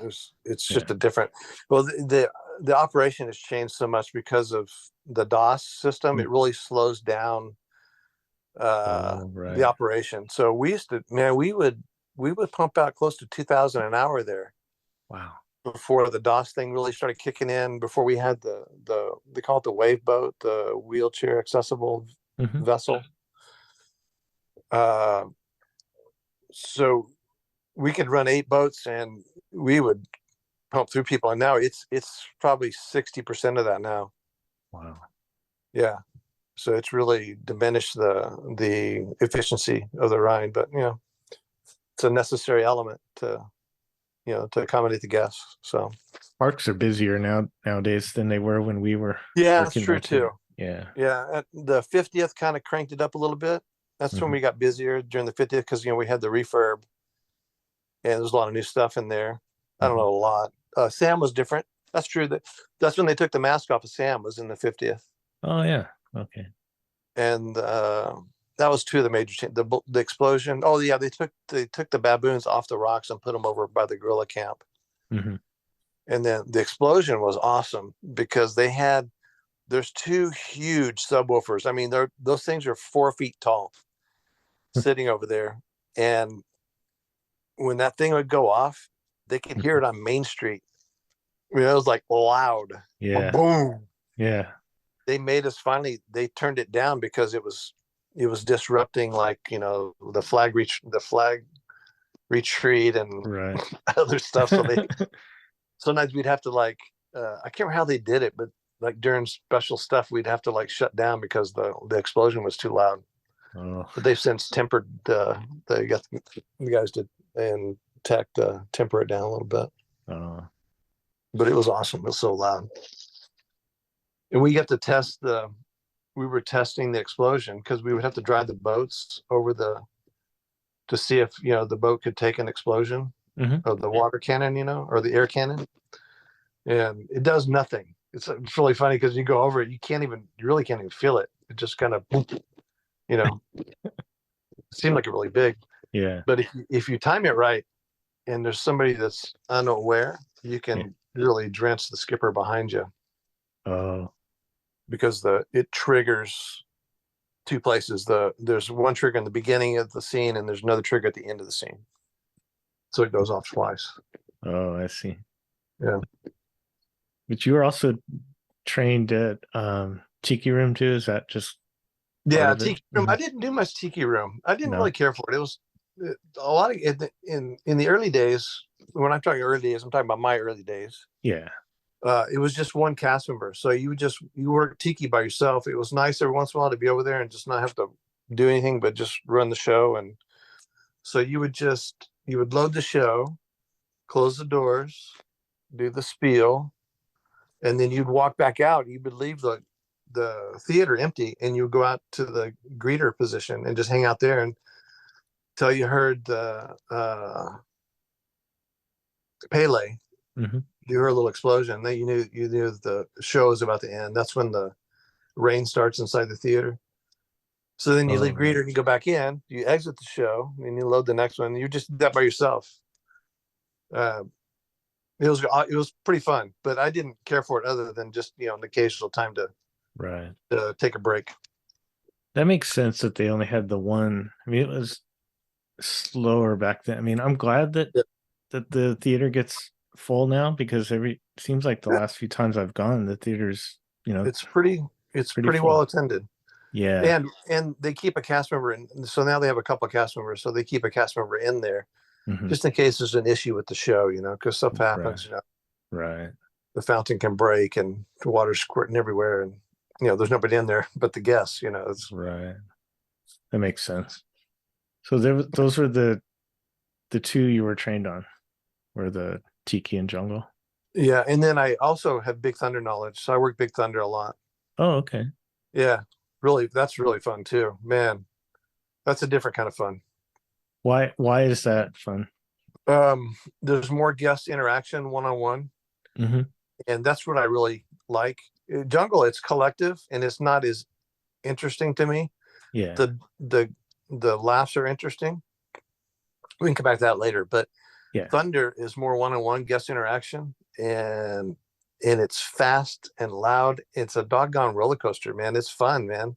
it's just a different. Well, the operation has changed so much because of the DOS system. It really slows down the operation. So we used to, man, we would pump out close to 2,000 an hour there. Wow. Before the DOS thing really started kicking in, before we had the they call it the wave boat, the wheelchair accessible vessel. So we could run 8 boats and we would pump through people. And now it's probably 60% of that now. Wow. Yeah. So it's really diminished the efficiency of the ride, but it's a necessary element to accommodate the guests. So parks are busier nowadays than they were when we were. Yeah, that's true too. Yeah. The 50th kind of cranked it up a little bit. That's when we got busier during the 50th because we had the refurb and there's a lot of new stuff in there. I don't know, a lot. Sam was different. That's true. That's when they took the mask off of Sam, was in the 50th. Oh yeah. Okay. And that was 2 of the major changes. The explosion. Oh yeah, they took the baboons off the rocks and put them over by the gorilla camp. And then the explosion was awesome because there's 2 huge subwoofers. I mean, those things are 4 feet tall, sitting over there. And when that thing would go off, they could hear it on Main Street. I mean, it was like loud. Yeah. Boom. Yeah. They made us they turned it down because it was disrupting the flag retreat and other stuff. So sometimes we'd have to I can't remember how they did it, but during special stuff we'd have to shut down because the explosion was too loud. But they've since tempered the guys did and tech to temper it down a little bit. But it was awesome. It was so loud. And we got to test we were testing the explosion because we would have to drive the boats over to see if the boat could take an explosion of the water cannon, or the air cannon, and it does nothing. It's really funny because you go over it, you really can't even feel it. It just kind of, it seemed like it really big. Yeah. But if you time it right, and there's somebody that's unaware, you can really drench the skipper behind you. Oh. Because it triggers 2 places. There's one trigger in the beginning of the scene, and there's another trigger at the end of the scene. So it goes off twice. Oh, I see. Yeah. But you were also trained at Tiki Room too. Is that just Yeah, Tiki Room. I didn't do much Tiki Room. I didn't really care for it. It was a lot of in the early days. When I'm talking early days, I'm talking about my early days. Yeah. It was just one cast member, so you work Tiki by yourself. It was nice every once in a while to be over there and just not have to do anything but just run the show. And so you would load the show, close the doors, do the spiel, and then you'd walk back out. You would leave the theater empty, and you would go out to the greeter position and just hang out there until you heard the Pele. You heard a little explosion. Then you knew the show was about to end. That's when the rain starts inside the theater. So then you leave greeter and you go back in. You exit the show and you load the next one. You just did that by yourself. It was pretty fun, but I didn't care for it other than just an occasional time to take a break. That makes sense that they only had the one. I mean, it was slower back then. I mean, I'm glad that the theater gets full now, because seems like the last few times I've gone, the theater's it's pretty well attended. Yeah. And they keep a cast member in, so now they have a couple of cast members, so they keep a cast member in there just in case there's an issue with the show, because stuff happens. Right. The fountain can break and the water's squirting everywhere, and there's nobody in there but the guests. It's right. That makes sense. So those were the two you were trained on, were the Tiki and Jungle. Yeah, and then I also have Big Thunder knowledge, so I work Big Thunder a lot. Oh, okay. Yeah, really, that's really fun too, man. That's a different kind of fun. Why is that fun? There's more guest interaction one-on-one, and that's what I really like. Jungle, it's collective, and it's not as interesting to me. Yeah. The laughs are interesting. We can come back to that later, but Thunder is more one-on-one guest interaction, and it's fast and loud. It's a doggone roller coaster, man. It's fun, man.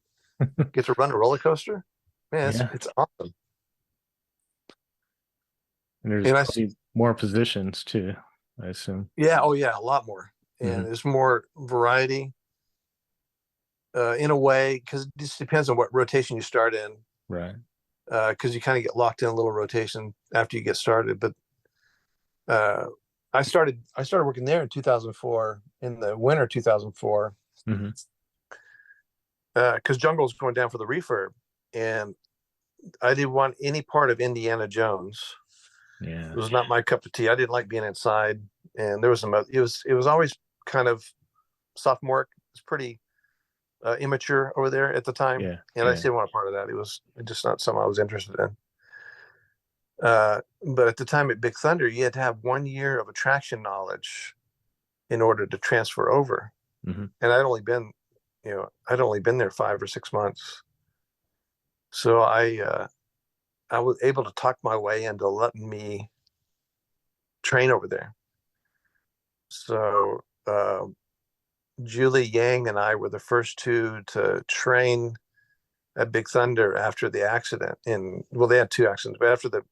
Get to run a roller coaster, man. It's awesome. And there's more positions too, I assume. Yeah. Oh yeah, a lot more. And there's more variety in a way, because it just depends on what rotation you start in. Right. Because you kind of get locked in a little rotation after you get started. But I started working there in 2004, in the winter 2004, because Jungle's going down for the refurb, and I didn't want any part of Indiana Jones. Yeah, it was not my cup of tea. I didn't like being inside, and there was it was always kind of sophomoric. It's pretty immature over there at the time, and I just didn't want a part of that. It was just not something I was interested in. But at the time at Big Thunder, you had to have 1 year of attraction knowledge in order to transfer over. And I'd only been there 5 or 6 months. So I was able to talk my way into letting me train over there. So Julie Yang and I were the first two to train at Big Thunder after the accident. They had 2 accidents, but after the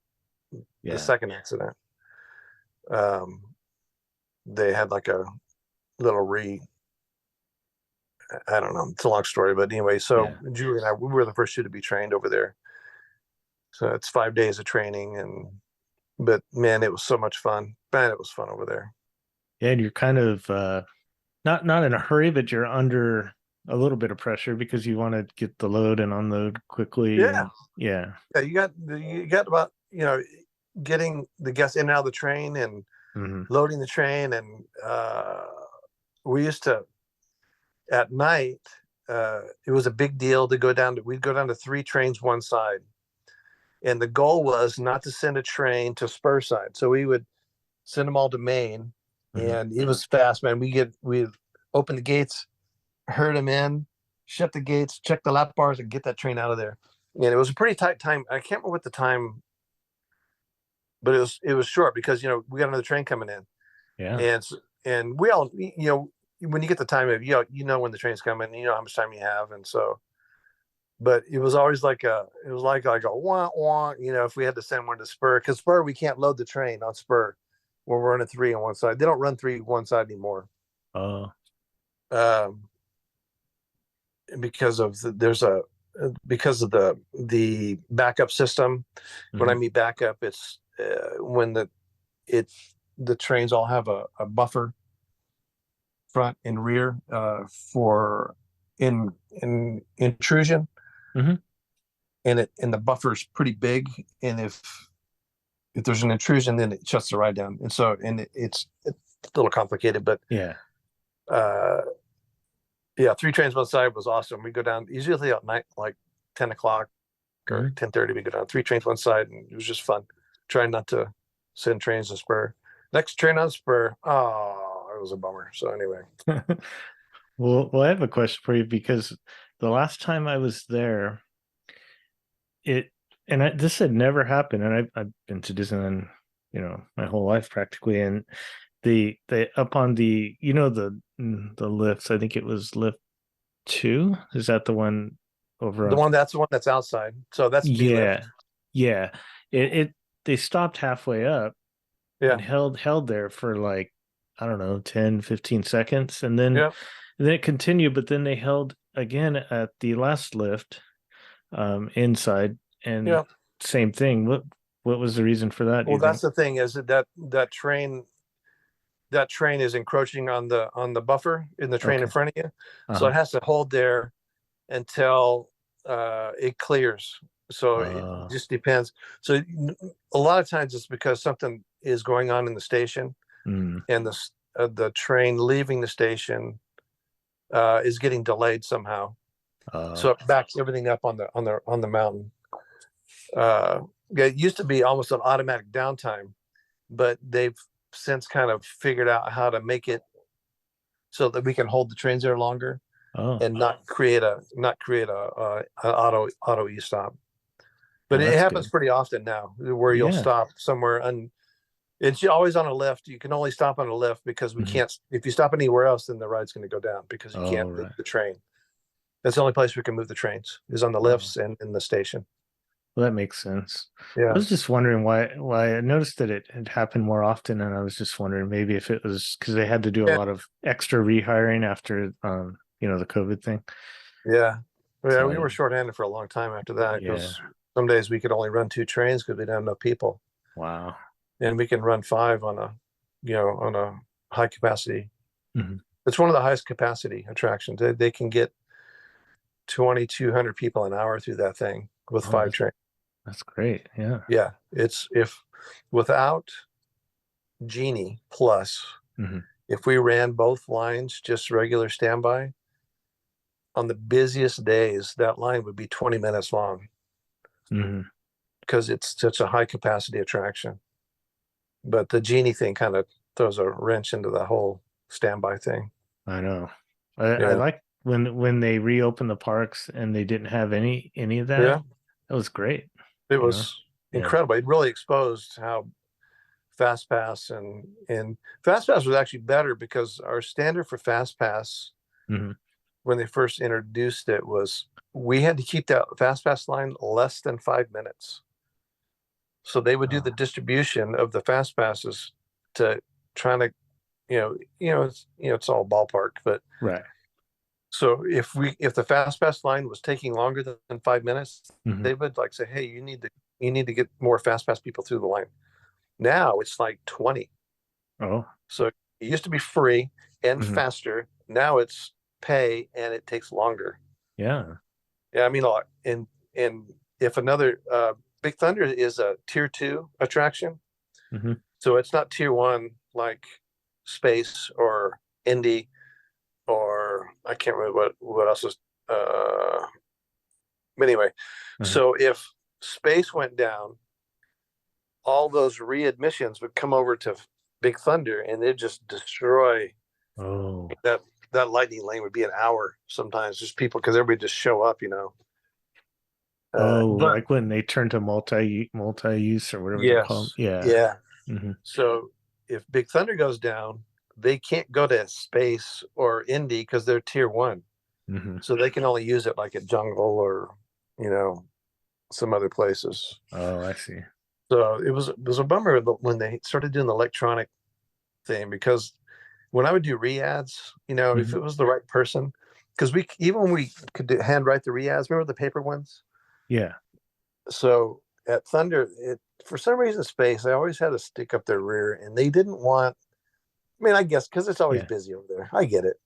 second accident, they had like a little I don't know, it's a long story, but anyway, so Julie and I, we were the first 2 to be trained over there. So it's 5 days of training, but man, it was so much fun. Man, it was fun over there. Yeah, and you're kind of not in a hurry, but you're under a little bit of pressure because you want to get the load and unload quickly. Yeah. You got about, getting the guests in and out of the train and loading the train. And we used to, at night, it was a big deal to we'd go down to 3 trains one side. And the goal was not to send a train to Spur side. So we would send them all to Maine, and it was fast, man. We'd open the gates, herd them in, shut the gates, check the lap bars, and get that train out of there. And it was a pretty tight time. I can't remember what the time, but it was short because we got another train coming in. Yeah. And we all when you get the time of when the train's coming, you know how much time you have, and so. But it was always like a wah wah. If we had to send one to Spur, because Spur we can't load the train on Spur when we're running 3 on one side. They don't run 3 one side anymore. Oh. Because of there's a because of the backup system. When I mean backup, it's when the trains all have a buffer front and rear for in intrusion, and the buffer's pretty big, and if there's an intrusion, then it shuts the ride down, and so it's a little complicated, but yeah. Yeah, 3 trains one side was awesome. We go down usually at night, like 10 o'clock or 10:30. We go down 3 trains one side, and it was just fun. Trying not to send trains to Spur. Next train on Spur, oh, it was a bummer. So anyway, well, I have a question for you, because the last time I was there, this had never happened, and I've been to Disneyland, my whole life practically, and they up on the the lifts. I think it was lift 2. Is that the one over? that's the one that's outside. So that's yeah, yeah. They stopped halfway up, and held there for like, I don't know, 10, 15 seconds, and then it continued. But then they held again at the last lift, inside, and same thing. What was the reason for that? Well, that's the thing, is that train is encroaching on the buffer in the train in front of you. So it has to hold there until it clears. So it just depends. So a lot of times it's because something is going on in the station, and the train leaving the station is getting delayed somehow. So it backs everything up on the mountain. It used to be almost an automatic downtime, but they've since kind of figured out how to make it so that we can hold the trains there longer and not create a auto e-stop. But it happens pretty often now, where you'll stop somewhere, and it's always on a lift. You can only stop on a lift because we can't. If you stop anywhere else, then the ride's going to go down, because you can't move the train. That's the only place we can move the trains, is on the lifts and in the station. Well, that makes sense. Yeah. I was just wondering why I noticed that it had happened more often, and I was just wondering maybe if it was because they had to do a lot of extra rehiring after the COVID thing. Yeah. Yeah, we were shorthanded for a long time after that, because some days we could only run 2 trains because we didn't have enough people. Wow. And we can run 5 on a high capacity. It's one of the highest capacity attractions. They can get 2,200 people an hour through that thing with 5 trains. That's great. Yeah. Yeah. It's without Genie Plus, if we ran both lines just regular standby, on the busiest days, that line would be 20 minutes long, because it's such a high capacity attraction. But the Genie thing kind of throws a wrench into the whole standby thing. I know. I like when they reopened the parks and they didn't have any of that. Yeah. That was great. It was incredible. It really exposed how FastPass and FastPass was actually better, because our standard for FastPass, when they first introduced it, was we had to keep that FastPass line less than 5 minutes. So they would do the distribution of the FastPasses to trying to, it's all ballpark, but so if the FastPass line was taking longer than 5 minutes, they would say, hey, you need to get more FastPass people through the line. Now it's like 20. So it used to be free and faster. Now it's pay and it takes longer. Yeah. I mean, and if another Big Thunder is a tier 2 attraction, so it's not tier 1 like Space or Indy, or I can't remember what else is. But anyway, so if Space went down, all those readmissions would come over to Big Thunder, and they'd just destroy that lightning lane. Would be an hour sometimes, just people, because everybody just show up, like when they turn to multi-use or whatever they call them. So if Big Thunder goes down, they can't go to Space or Indy because they're tier 1. So they can only use it like at Jungle or some other places. I see. So it was a bummer when they started doing the electronic thing, because when I would do re-ads, if it was the right person, because even when we could handwrite the RIAs, remember the paper ones? Yeah. So at Thunder, for some reason, Space, I always had a stick up their rear, and they didn't want. I mean, I guess because it's always busy over there. I get it.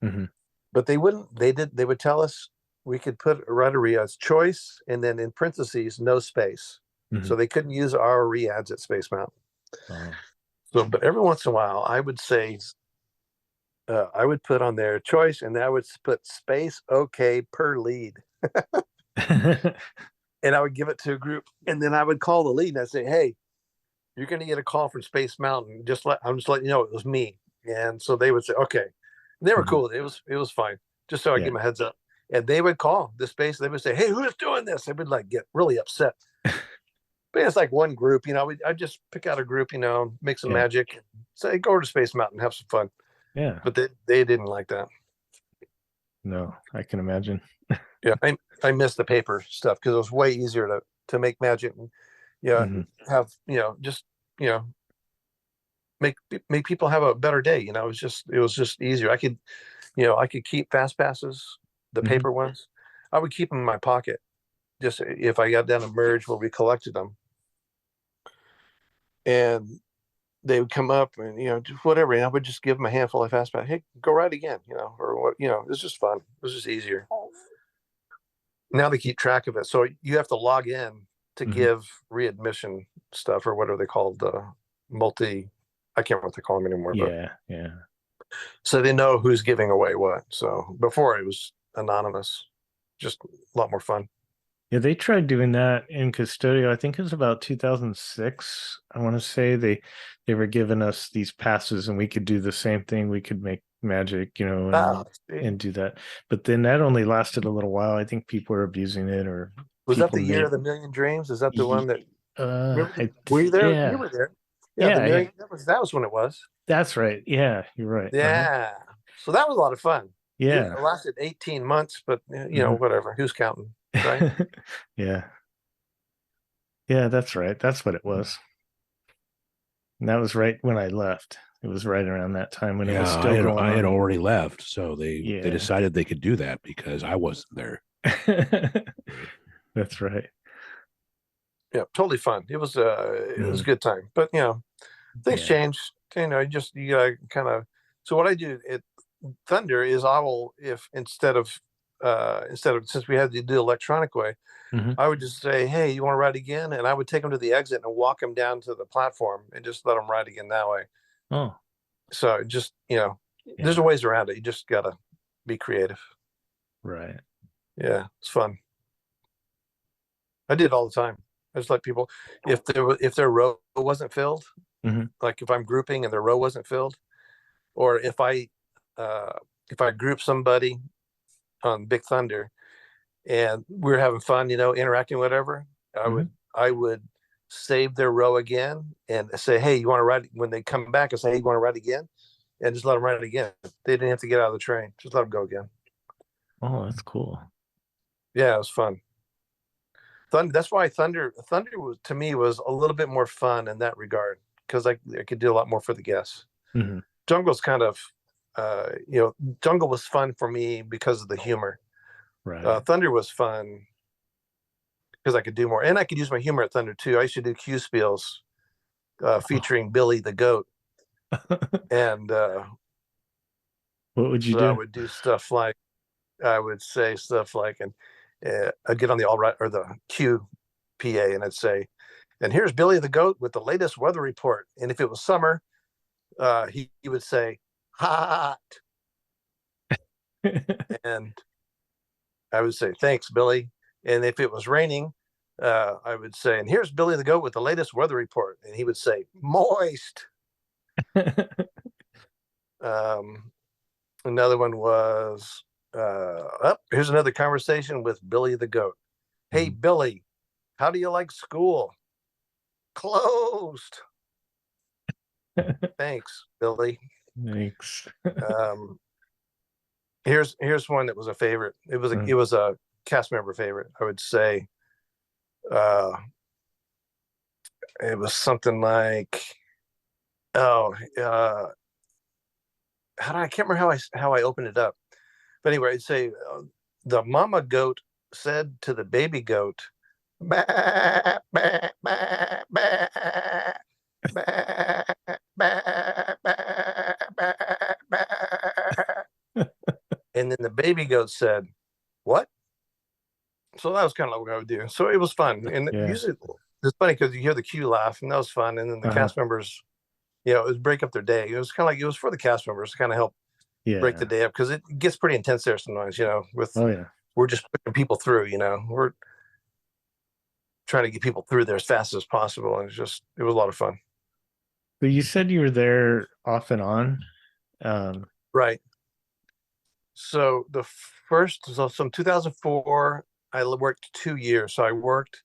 Mm-hmm. But they wouldn't. They would tell us we could write a RIA's choice, and then in parentheses, no space. Mm-hmm. So they couldn't use our RIAs at Space Mountain. Oh. So, but every once in a while, I would say, I would put on their choice, and I would put space okay per lead. And I would give it to a group, and then I would call the lead, and I'd say, "Hey, you're going to get a call from Space Mountain. I'm just letting you know it was me." And so they would say, "Okay." And they were cool. It was fine. Just so I give them a heads up. And they would call the Space. They would say, "Hey, who's doing this?" They would like get really upset. But it's like one group, I'd just pick out a group, make some magic, and say, go over to Space Mountain, have some fun. Yeah. But they didn't like that. No, I can imagine. Yeah, I miss the paper stuff because it was way easier to make magic and have just make people have a better day. It was just easier. I could keep fast passes, the paper ones. I would keep them in my pocket just if I got down to merge where we collected them, and they would come up and just whatever, and I would just give them a handful of fast pass. Hey, go ride again, or what? It was just fun. It was just easier. Now they keep track of it, so you have to log in to give readmission stuff or whatever they call the multi. I can't remember what they call them anymore. Yeah. So they know who's giving away what. So before it was anonymous, just a lot more fun. Yeah, they tried doing that in Custodio. I think it was about 2006. I want to say they were giving us these passes, and we could do the same thing. We could make magic, and do that. But then that only lasted a little while. I think people were abusing it, or was that the year of the Million Dreams? Is that the one that? Were you there? Yeah. You were there. Yeah, the million. That was when it was. That's right. Yeah, you're right. Yeah. So that was a lot of fun. Yeah. It lasted 18 months, but whatever. Who's counting? Right. Yeah, that's right. That's what it was. And that was right when I left. It was right around that time when it was still going on. I had already left, so they decided they could do that because I wasn't there. That's right. Yeah, totally fun. It was a good time, but things change. You gotta kind of. So what I do at Thunder is if instead of since we had to do the electronic way, I would just say, "Hey, you want to ride again?" And I would take them to the exit and walk them down to the platform and just let them ride again that way. Oh, so just there's ways around it. You just gotta be creative. Right. Yeah, it's fun. I did it all the time. I just let people, if their row wasn't filled, like if I'm grouping and their row wasn't filled, or if I group somebody on Big Thunder and we were having fun, interacting, whatever, I would save their row again and say, "Hey, you want to ride?" When they come back, I say, "Hey, you want to ride again?" And just let them ride it again. They didn't have to get out of the train. Just let them go again. Oh, that's cool. Yeah, it was fun. Thunder. That's why Thunder was, to me, was a little bit more fun in that regard because I could do a lot more for the guests. Jungle's kind of, Jungle was fun for me because of the humor. Right. Thunder was fun because I could do more, and I could use my humor at Thunder too. I used to do Q spiels featuring Billy the Goat, and what would you do? I would do stuff like I would say stuff like, and I'd get on the all right or the Q PA, and I'd say, "And here's Billy the Goat with the latest weather report." And if it was summer, he would say, "Hot," and I would say, "Thanks, Billy." And if it was raining, I would say, "And here's Billy the Goat with the latest weather report," and he would say, "Moist." Another one was, here's another conversation with Billy the Goat. "Hey, Billy, how do you like school?" "Closed." "Thanks, Billy." Thanks. Here's one that was a favorite. It was a cast member favorite. I would say, it was something like, I can't remember how I opened it up, But anyway, I'd say the mama goat said to the baby goat, bah, bah, bah, bah, bah, bah, bah, bah. And then the baby goat said, what? So that was kind of like what I would do. So it was fun. And usually it's funny because you hear the cue laugh, and that was fun. And then the cast members, it was break up their day. It was kind of like, it was for the cast members to kind of help break the day up, because it gets pretty intense there sometimes, with we're just putting people through, we're trying to get people through there as fast as possible. And it was a lot of fun. But you said you were there off and on. Right. So from 2004, I worked 2 years. So I worked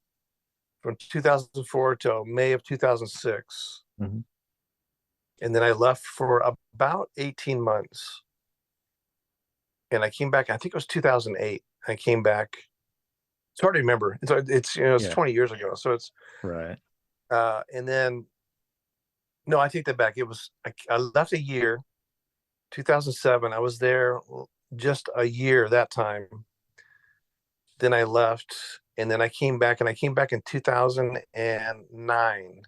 from 2004 till May of 2006. Mm-hmm. And then I left for about 18 months. And I came back, I think it was 2008. I came back. It's hard to remember. It's 20 years ago. So it's right. And then, no, I take that back. I left a year, 2007. I was there just a year that time. Then I left, and then I came back, and I came back in 2009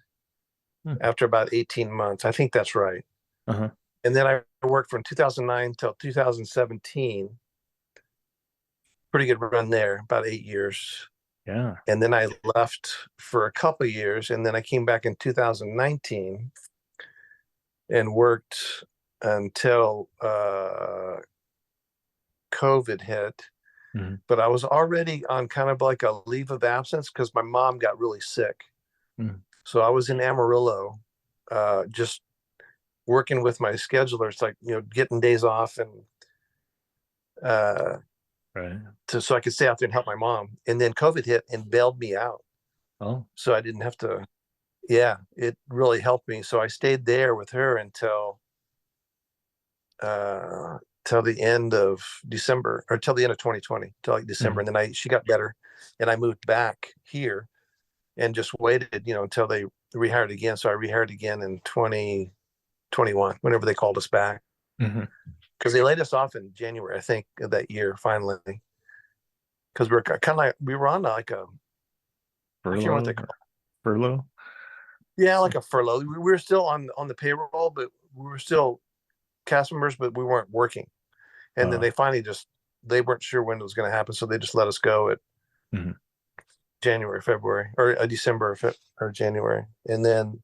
after about 18 months. I think that's right. Uh-huh. And then I worked from 2009 till 2017. Pretty good run there, about 8 years. Yeah. And then I left for a couple of years, and then I came back in 2019 and worked until COVID hit. Mm-hmm. But I was already on kind of like a leave of absence because my mom got really sick. Mm-hmm. So I was in Amarillo, just working with my schedulers, like, getting days off and right. so I could stay out there and help my mom. And then COVID hit and bailed me out. Oh. So I didn't have to. Yeah, it really helped me. So I stayed there with her until till the end of December, or till the end of 2020, till like December. Mm-hmm. And then she got better, and I moved back here and just waited, until they rehired again. So I rehired again in 2021, whenever they called us back. Mm-hmm. Because they laid us off in January, I think, of that year, finally. Because we're kind of like, we were on like a furlough. Furlough? Yeah, like a furlough. We were still on the payroll, but we were still cast members, but we weren't working. And then they finally they weren't sure when it was going to happen, so they just let us go at January, February, or December or January. And then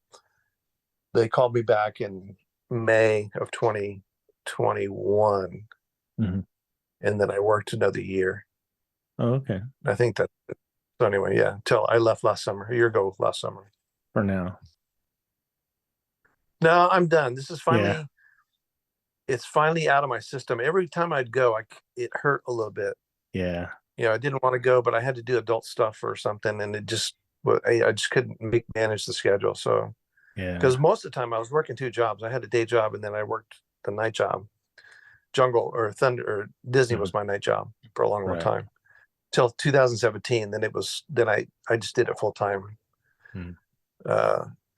they called me back in May of 2021. Mm-hmm. And then I worked another year. Oh, okay. I think that. So anyway, yeah, until I left a year ago last summer. For now. No, I'm done. This is finally, it's finally out of my system. Every time I'd go, it hurt a little bit. Yeah. I didn't want to go, but I had to do adult stuff or something. And I just couldn't manage the schedule. So, because most of the time I was working 2 jobs. I had a day job, and then I worked the night job. Jungle or Thunder or Disney was my night job for a long time. Till 2017. Then I just did it full time.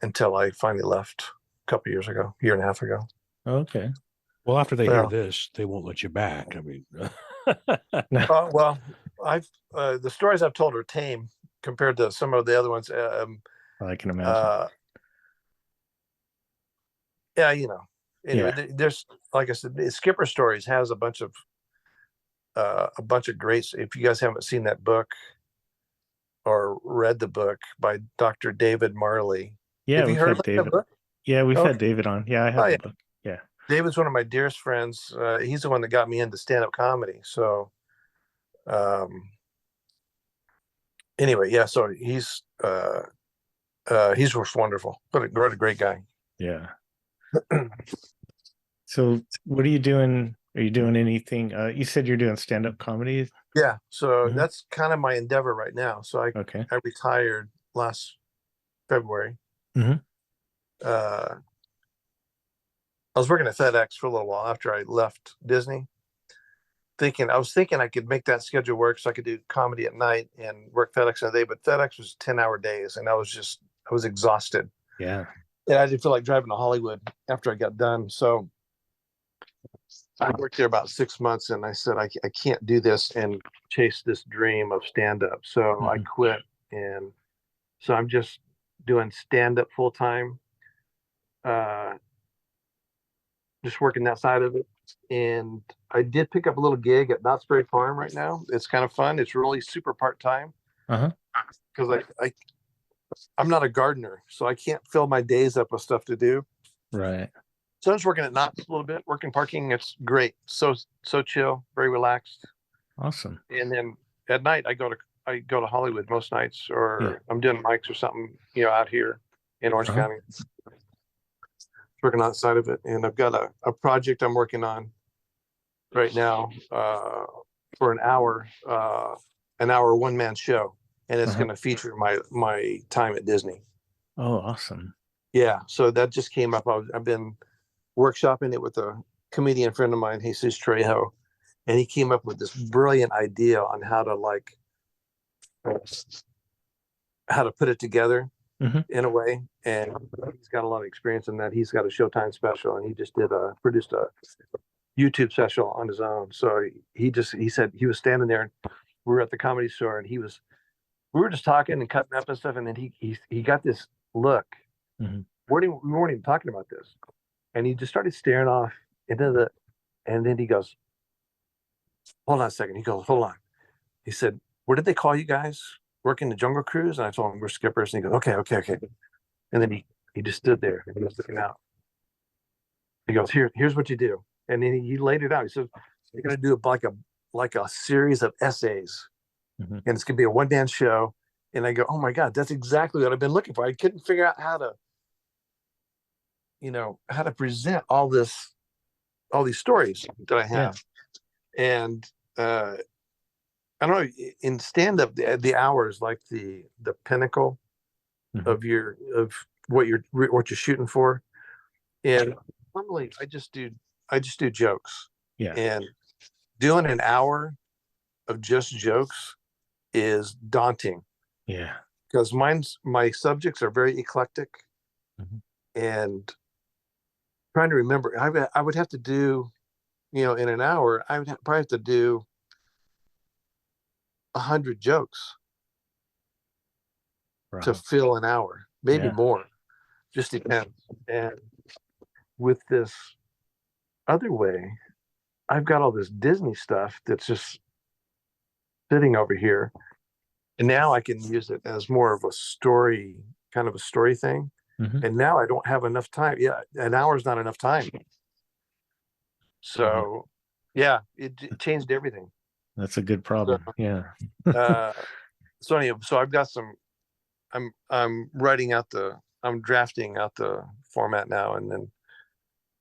Until I finally left a couple years ago, year and a half ago. Okay. Well, after they hear this, they won't let you back. I mean, well, the stories I've told are tame compared to some of the other ones. I can imagine. Yeah, Anyway, there's, like I said, Skipper Stories has a bunch of great. If you guys haven't seen that book or read the book by Dr. David Marley. Yeah, have you heard of that book? Yeah, we've had David on. Yeah, I have the book. Yeah. David's one of my dearest friends. He's the one that got me into stand-up comedy. So anyway, yeah, so he's just wonderful. What a great guy. Yeah. So what are you doing? Are you doing anything? You said you're doing stand-up comedy. Yeah, so that's kind of my endeavor right now. So I retired last February. I was working at FedEx for a little while after I left Disney. I was thinking I could make that schedule work, so I could do comedy at night and work FedEx in the day. But FedEx was 10-hour days, and I was exhausted. Yeah. And I didn't feel like driving to Hollywood after I got done. So I worked there about 6 months, and I said I can't do this and chase this dream of stand up. So I quit, and so I'm just doing stand up full time. Just working that side of it. And I did pick up a little gig at Knott's Berry Farm right now. It's kind of fun. It's really super part time. Because I'm not a gardener, so I can't fill my days up with stuff to do. Right. So I'm just working at Knott's a little bit, working parking. It's great. So chill, very relaxed. Awesome. And then at night I go to Hollywood most nights, or I'm doing mics or something, out here in Orange County. Working on the side of it, and I've got a project I'm working on right now for an hour one-man show, and it's going to feature my time at Disney. Oh, awesome. Yeah, so that just came up. I've been workshopping it with a comedian friend of mine, Jesus Trejo, and he came up with this brilliant idea on how to put it together in a way, and he's got a lot of experience in that. He's got a Showtime special, and he just produced a YouTube special on his own. So he said he was standing there, and we were at the Comedy Store, and we were just talking and cutting up and stuff, and then he got this look. We weren't even talking about this, and he just started staring off into and then he goes, "Hold on a second." He goes, "Hold on." He said, "What did they call you guys working the Jungle Cruise?" And I told him, "We're skippers." And he goes, okay. And then he just stood there and he was looking out. He goes, here's what you do. And then he laid it out. He said, "You're going to do like a series of essays, and it's going to be a one-man show." And I go, "Oh my God, that's exactly what I've been looking for." I couldn't figure out how to present all these stories that I have. And I don't know, in stand-up, the hour is like the pinnacle of what you're shooting for. And normally I just do jokes. Yeah. And doing an hour of just jokes is daunting. Yeah. Because my subjects are very eclectic, and trying to remember, I would have to do, in an hour, I would probably have to do 100 jokes to fill an hour, maybe more. Just depends. And with this other way, I've got all this Disney stuff that's just sitting over here, and now I can use it as more of a story, kind of a story thing. And now I don't have enough time. Yeah, an hour is not enough time. So it changed everything. That's a good problem. So anyway, so I've got I'm drafting out the format now, and then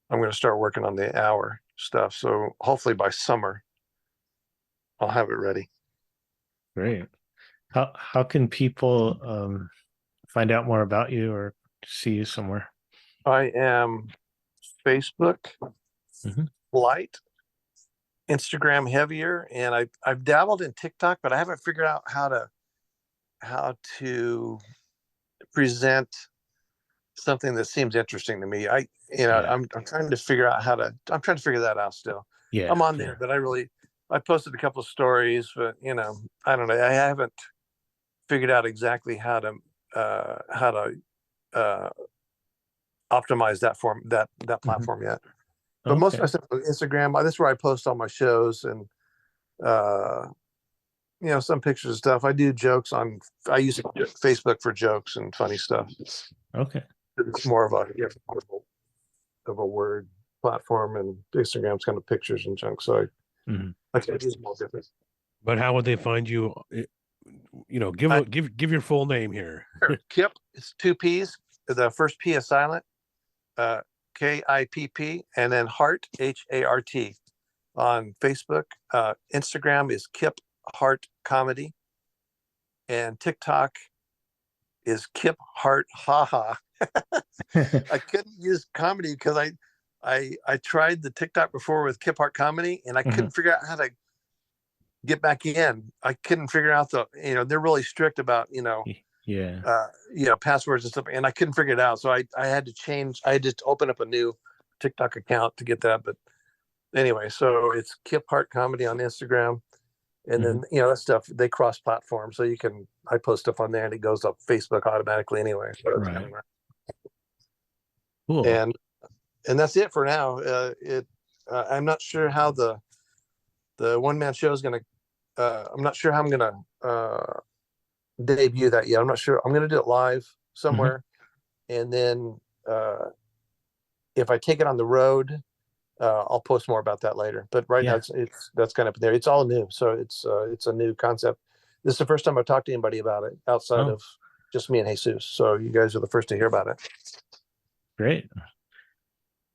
I'm going to start working on the hour stuff. So hopefully by summer I'll have it ready. Great. How can people find out more about you or see you somewhere? I am Facebook, light, Instagram heavier, and I've dabbled in TikTok, but I haven't figured out how to present something that seems interesting to me. I'm trying to figure out I'm trying to figure that out still. I'm on there, but I posted a couple of stories, but I don't know. I haven't figured out exactly how to optimize that platform yet. But most of my stuff on Instagram, that's where I post all my shows, and some pictures and stuff. I do jokes I use Facebook for jokes and funny stuff. Okay. It's more of a word platform, and Instagram's kind of pictures and junk. So I can use them all different. But how would they find you? Give your full name here. Kipp, it's 2 P's. The first P is silent. KIPP, and then Hart, HART, on Facebook. Instagram is Kipp Hart Comedy, and TikTok is Kipp Hart haha. I couldn't use comedy because I tried the TikTok before with Kipp Hart Comedy, and I couldn't figure out how to get back in. I couldn't figure out they're really strict about passwords and stuff, and I couldn't figure it out. So I had to change. I had to open up a new TikTok account to get that. But anyway, so it's Kipp Hart Comedy on Instagram. And then, that stuff, they cross platform. So I post stuff on there and it goes up Facebook automatically anyway. So it's Right. kind of Cool. And that's it for now. I'm not sure how the one-man show is going to, I'm not sure how I'm going to debut that yet. I'm not sure. I'm going to do it live somewhere. And then if I take it on the road, I'll post more about that later. But right now, that's kind of there. It's all new, so it's a new concept. This is the first time I've talked to anybody about it outside of just me and Jesus. So you guys are the first to hear about it. Great.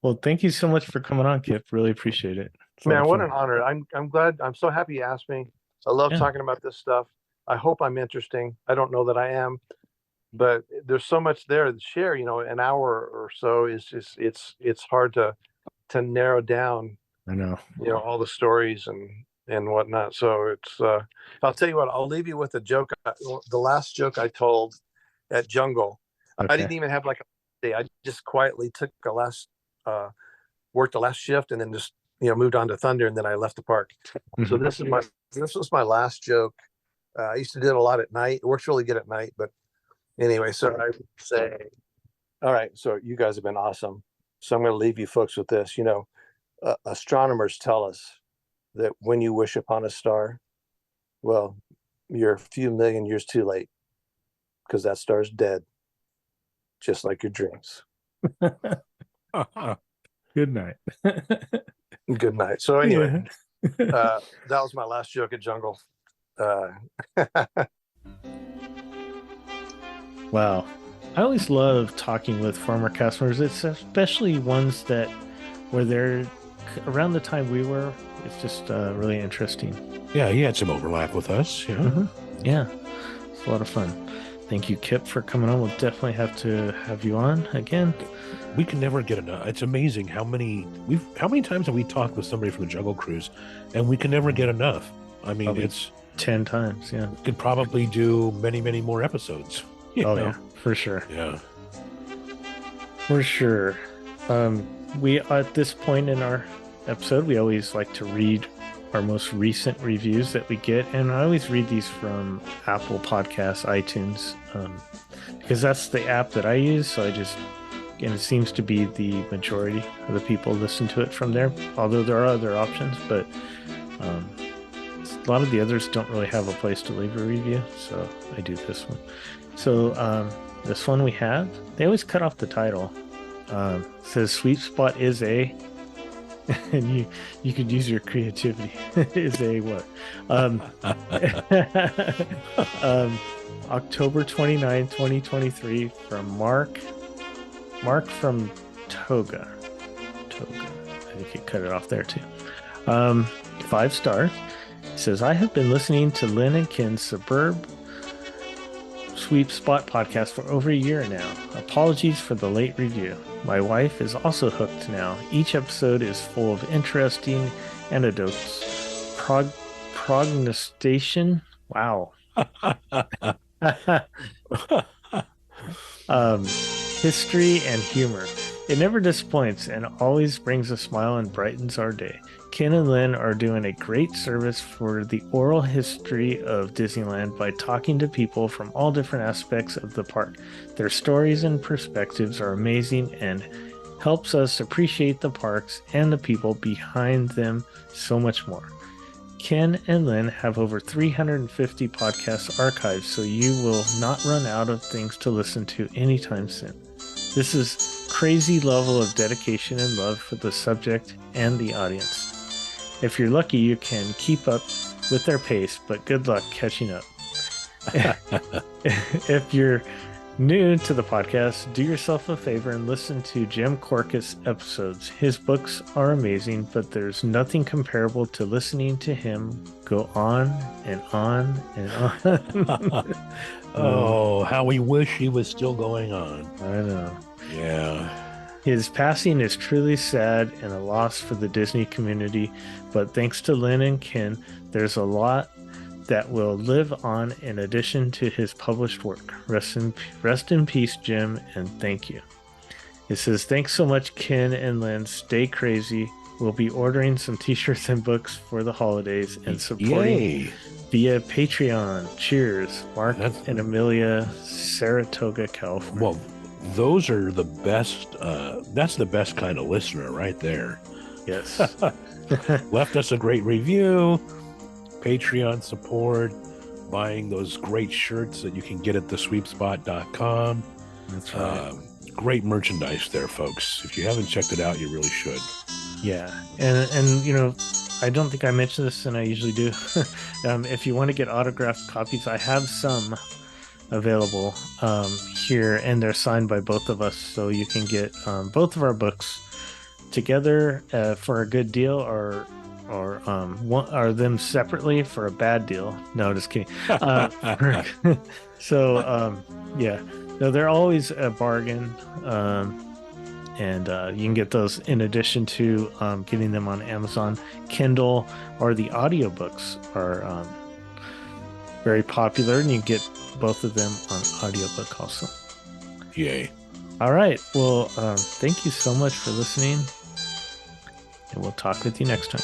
Well, thank you so much for coming on, Kipp. Really appreciate it. Man, what an honor! I'm glad. I'm so happy you asked me. I love talking about this stuff. I hope I'm interesting. I don't know that I am, but there's so much there to share. An hour or so is just it's hard to narrow down. I know. All the stories and whatnot. So it's I'll tell you what, I'll leave you with a joke. The last joke I told at Jungle, I didn't even have like a day. I just quietly took worked the last shift and then just moved on to Thunder, and then I left the park. So this was my last joke. I used to do it a lot at night. It works really good at night, but anyway, so I would say, all right, so you guys have been awesome. So I'm going to leave you folks with this. Astronomers tell us that when you wish upon a star, well, you're a few million years too late because that star's dead, just like your dreams. Good night. Good night. So anyway, that was my last joke at Jungle. Wow. I always love talking with former customers. It's especially ones that were there around the time we were. It's just really interesting. Yeah, he had some overlap with us. Yeah, it's a lot of fun. Thank you, Kipp, for coming on. We'll definitely have to have you on again. We can never get enough. It's amazing how many times have we talked with somebody from the Jungle Cruise, and we can never get enough. I mean, Probably it's 10 times. Yeah, we could probably do many, many more episodes. Yeah, for sure. Yeah, for sure. We at this point in our episode, we always like to read our most recent reviews that we get, and I always read these from Apple Podcasts, iTunes, because that's the app that I use. So and it seems to be the majority of the people listen to it from there, although there are other options, but a lot of the others don't really have a place to leave a review, so I do this one. So this one we have, they always cut off the title. It says Sweet Spot is a and you could use your creativity. Is a what? October 29, 2023 from Mark from Toga. I think you cut it off there too. 5 stars. It says, I have been listening to Lynn and Ken's Suburb Sweet Spot podcast for over a year now. Apologies for the late review. My wife is also hooked now. Each episode is full of interesting anecdotes, prognostication. Wow. History and humor. It never disappoints and always brings a smile and brightens our day. Ken and Lynn are doing a great service for the oral history of Disneyland by talking to people from all different aspects of the park. Their stories and perspectives are amazing and helps us appreciate the parks and the people behind them so much more. Ken and Lynn have over 350 podcasts archived, so you will not run out of things to listen to anytime soon. This is crazy level of dedication and love for the subject and the audience. If you're lucky, you can keep up with their pace, but good luck catching up. If you're new to the podcast, do yourself a favor and listen to Jim Corcus episodes. His books are amazing, but there's nothing comparable to listening to him go on and on and on. Oh, how we wish he was still going on. I know. Yeah. His passing is truly sad and a loss for the Disney community, but thanks to Lynn and Ken, there's a lot that will live on in addition to his published work. Rest in peace, Jim, and thank you. It says, thanks so much, Ken and Lynn. Stay crazy we'll be ordering some t-shirts and books for the holidays and supporting via Patreon. Cheers, Mark and Amelia, Saratoga, California. Well, those are the best. That's the best kind of listener right there. Yes. Left us a great review, Patreon support, buying those great shirts that you can get at thesweepspot.com. That's right. Great merchandise there, folks. If you haven't checked it out, you really should. Yeah. And you know, I don't think I mentioned this, and I usually do. If you want to get autographed copies, I have some available here, and they're signed by both of us, so you can get both of our books together for a good deal, or them separately for a bad deal. No, just kidding. So yeah, no, they're always a bargain, and you can get those in addition to getting them on Amazon Kindle, or the audiobooks are very popular, and you get both of them on audiobook also. Yay. All right. Well, thank you so much for listening, and we'll talk with you next time.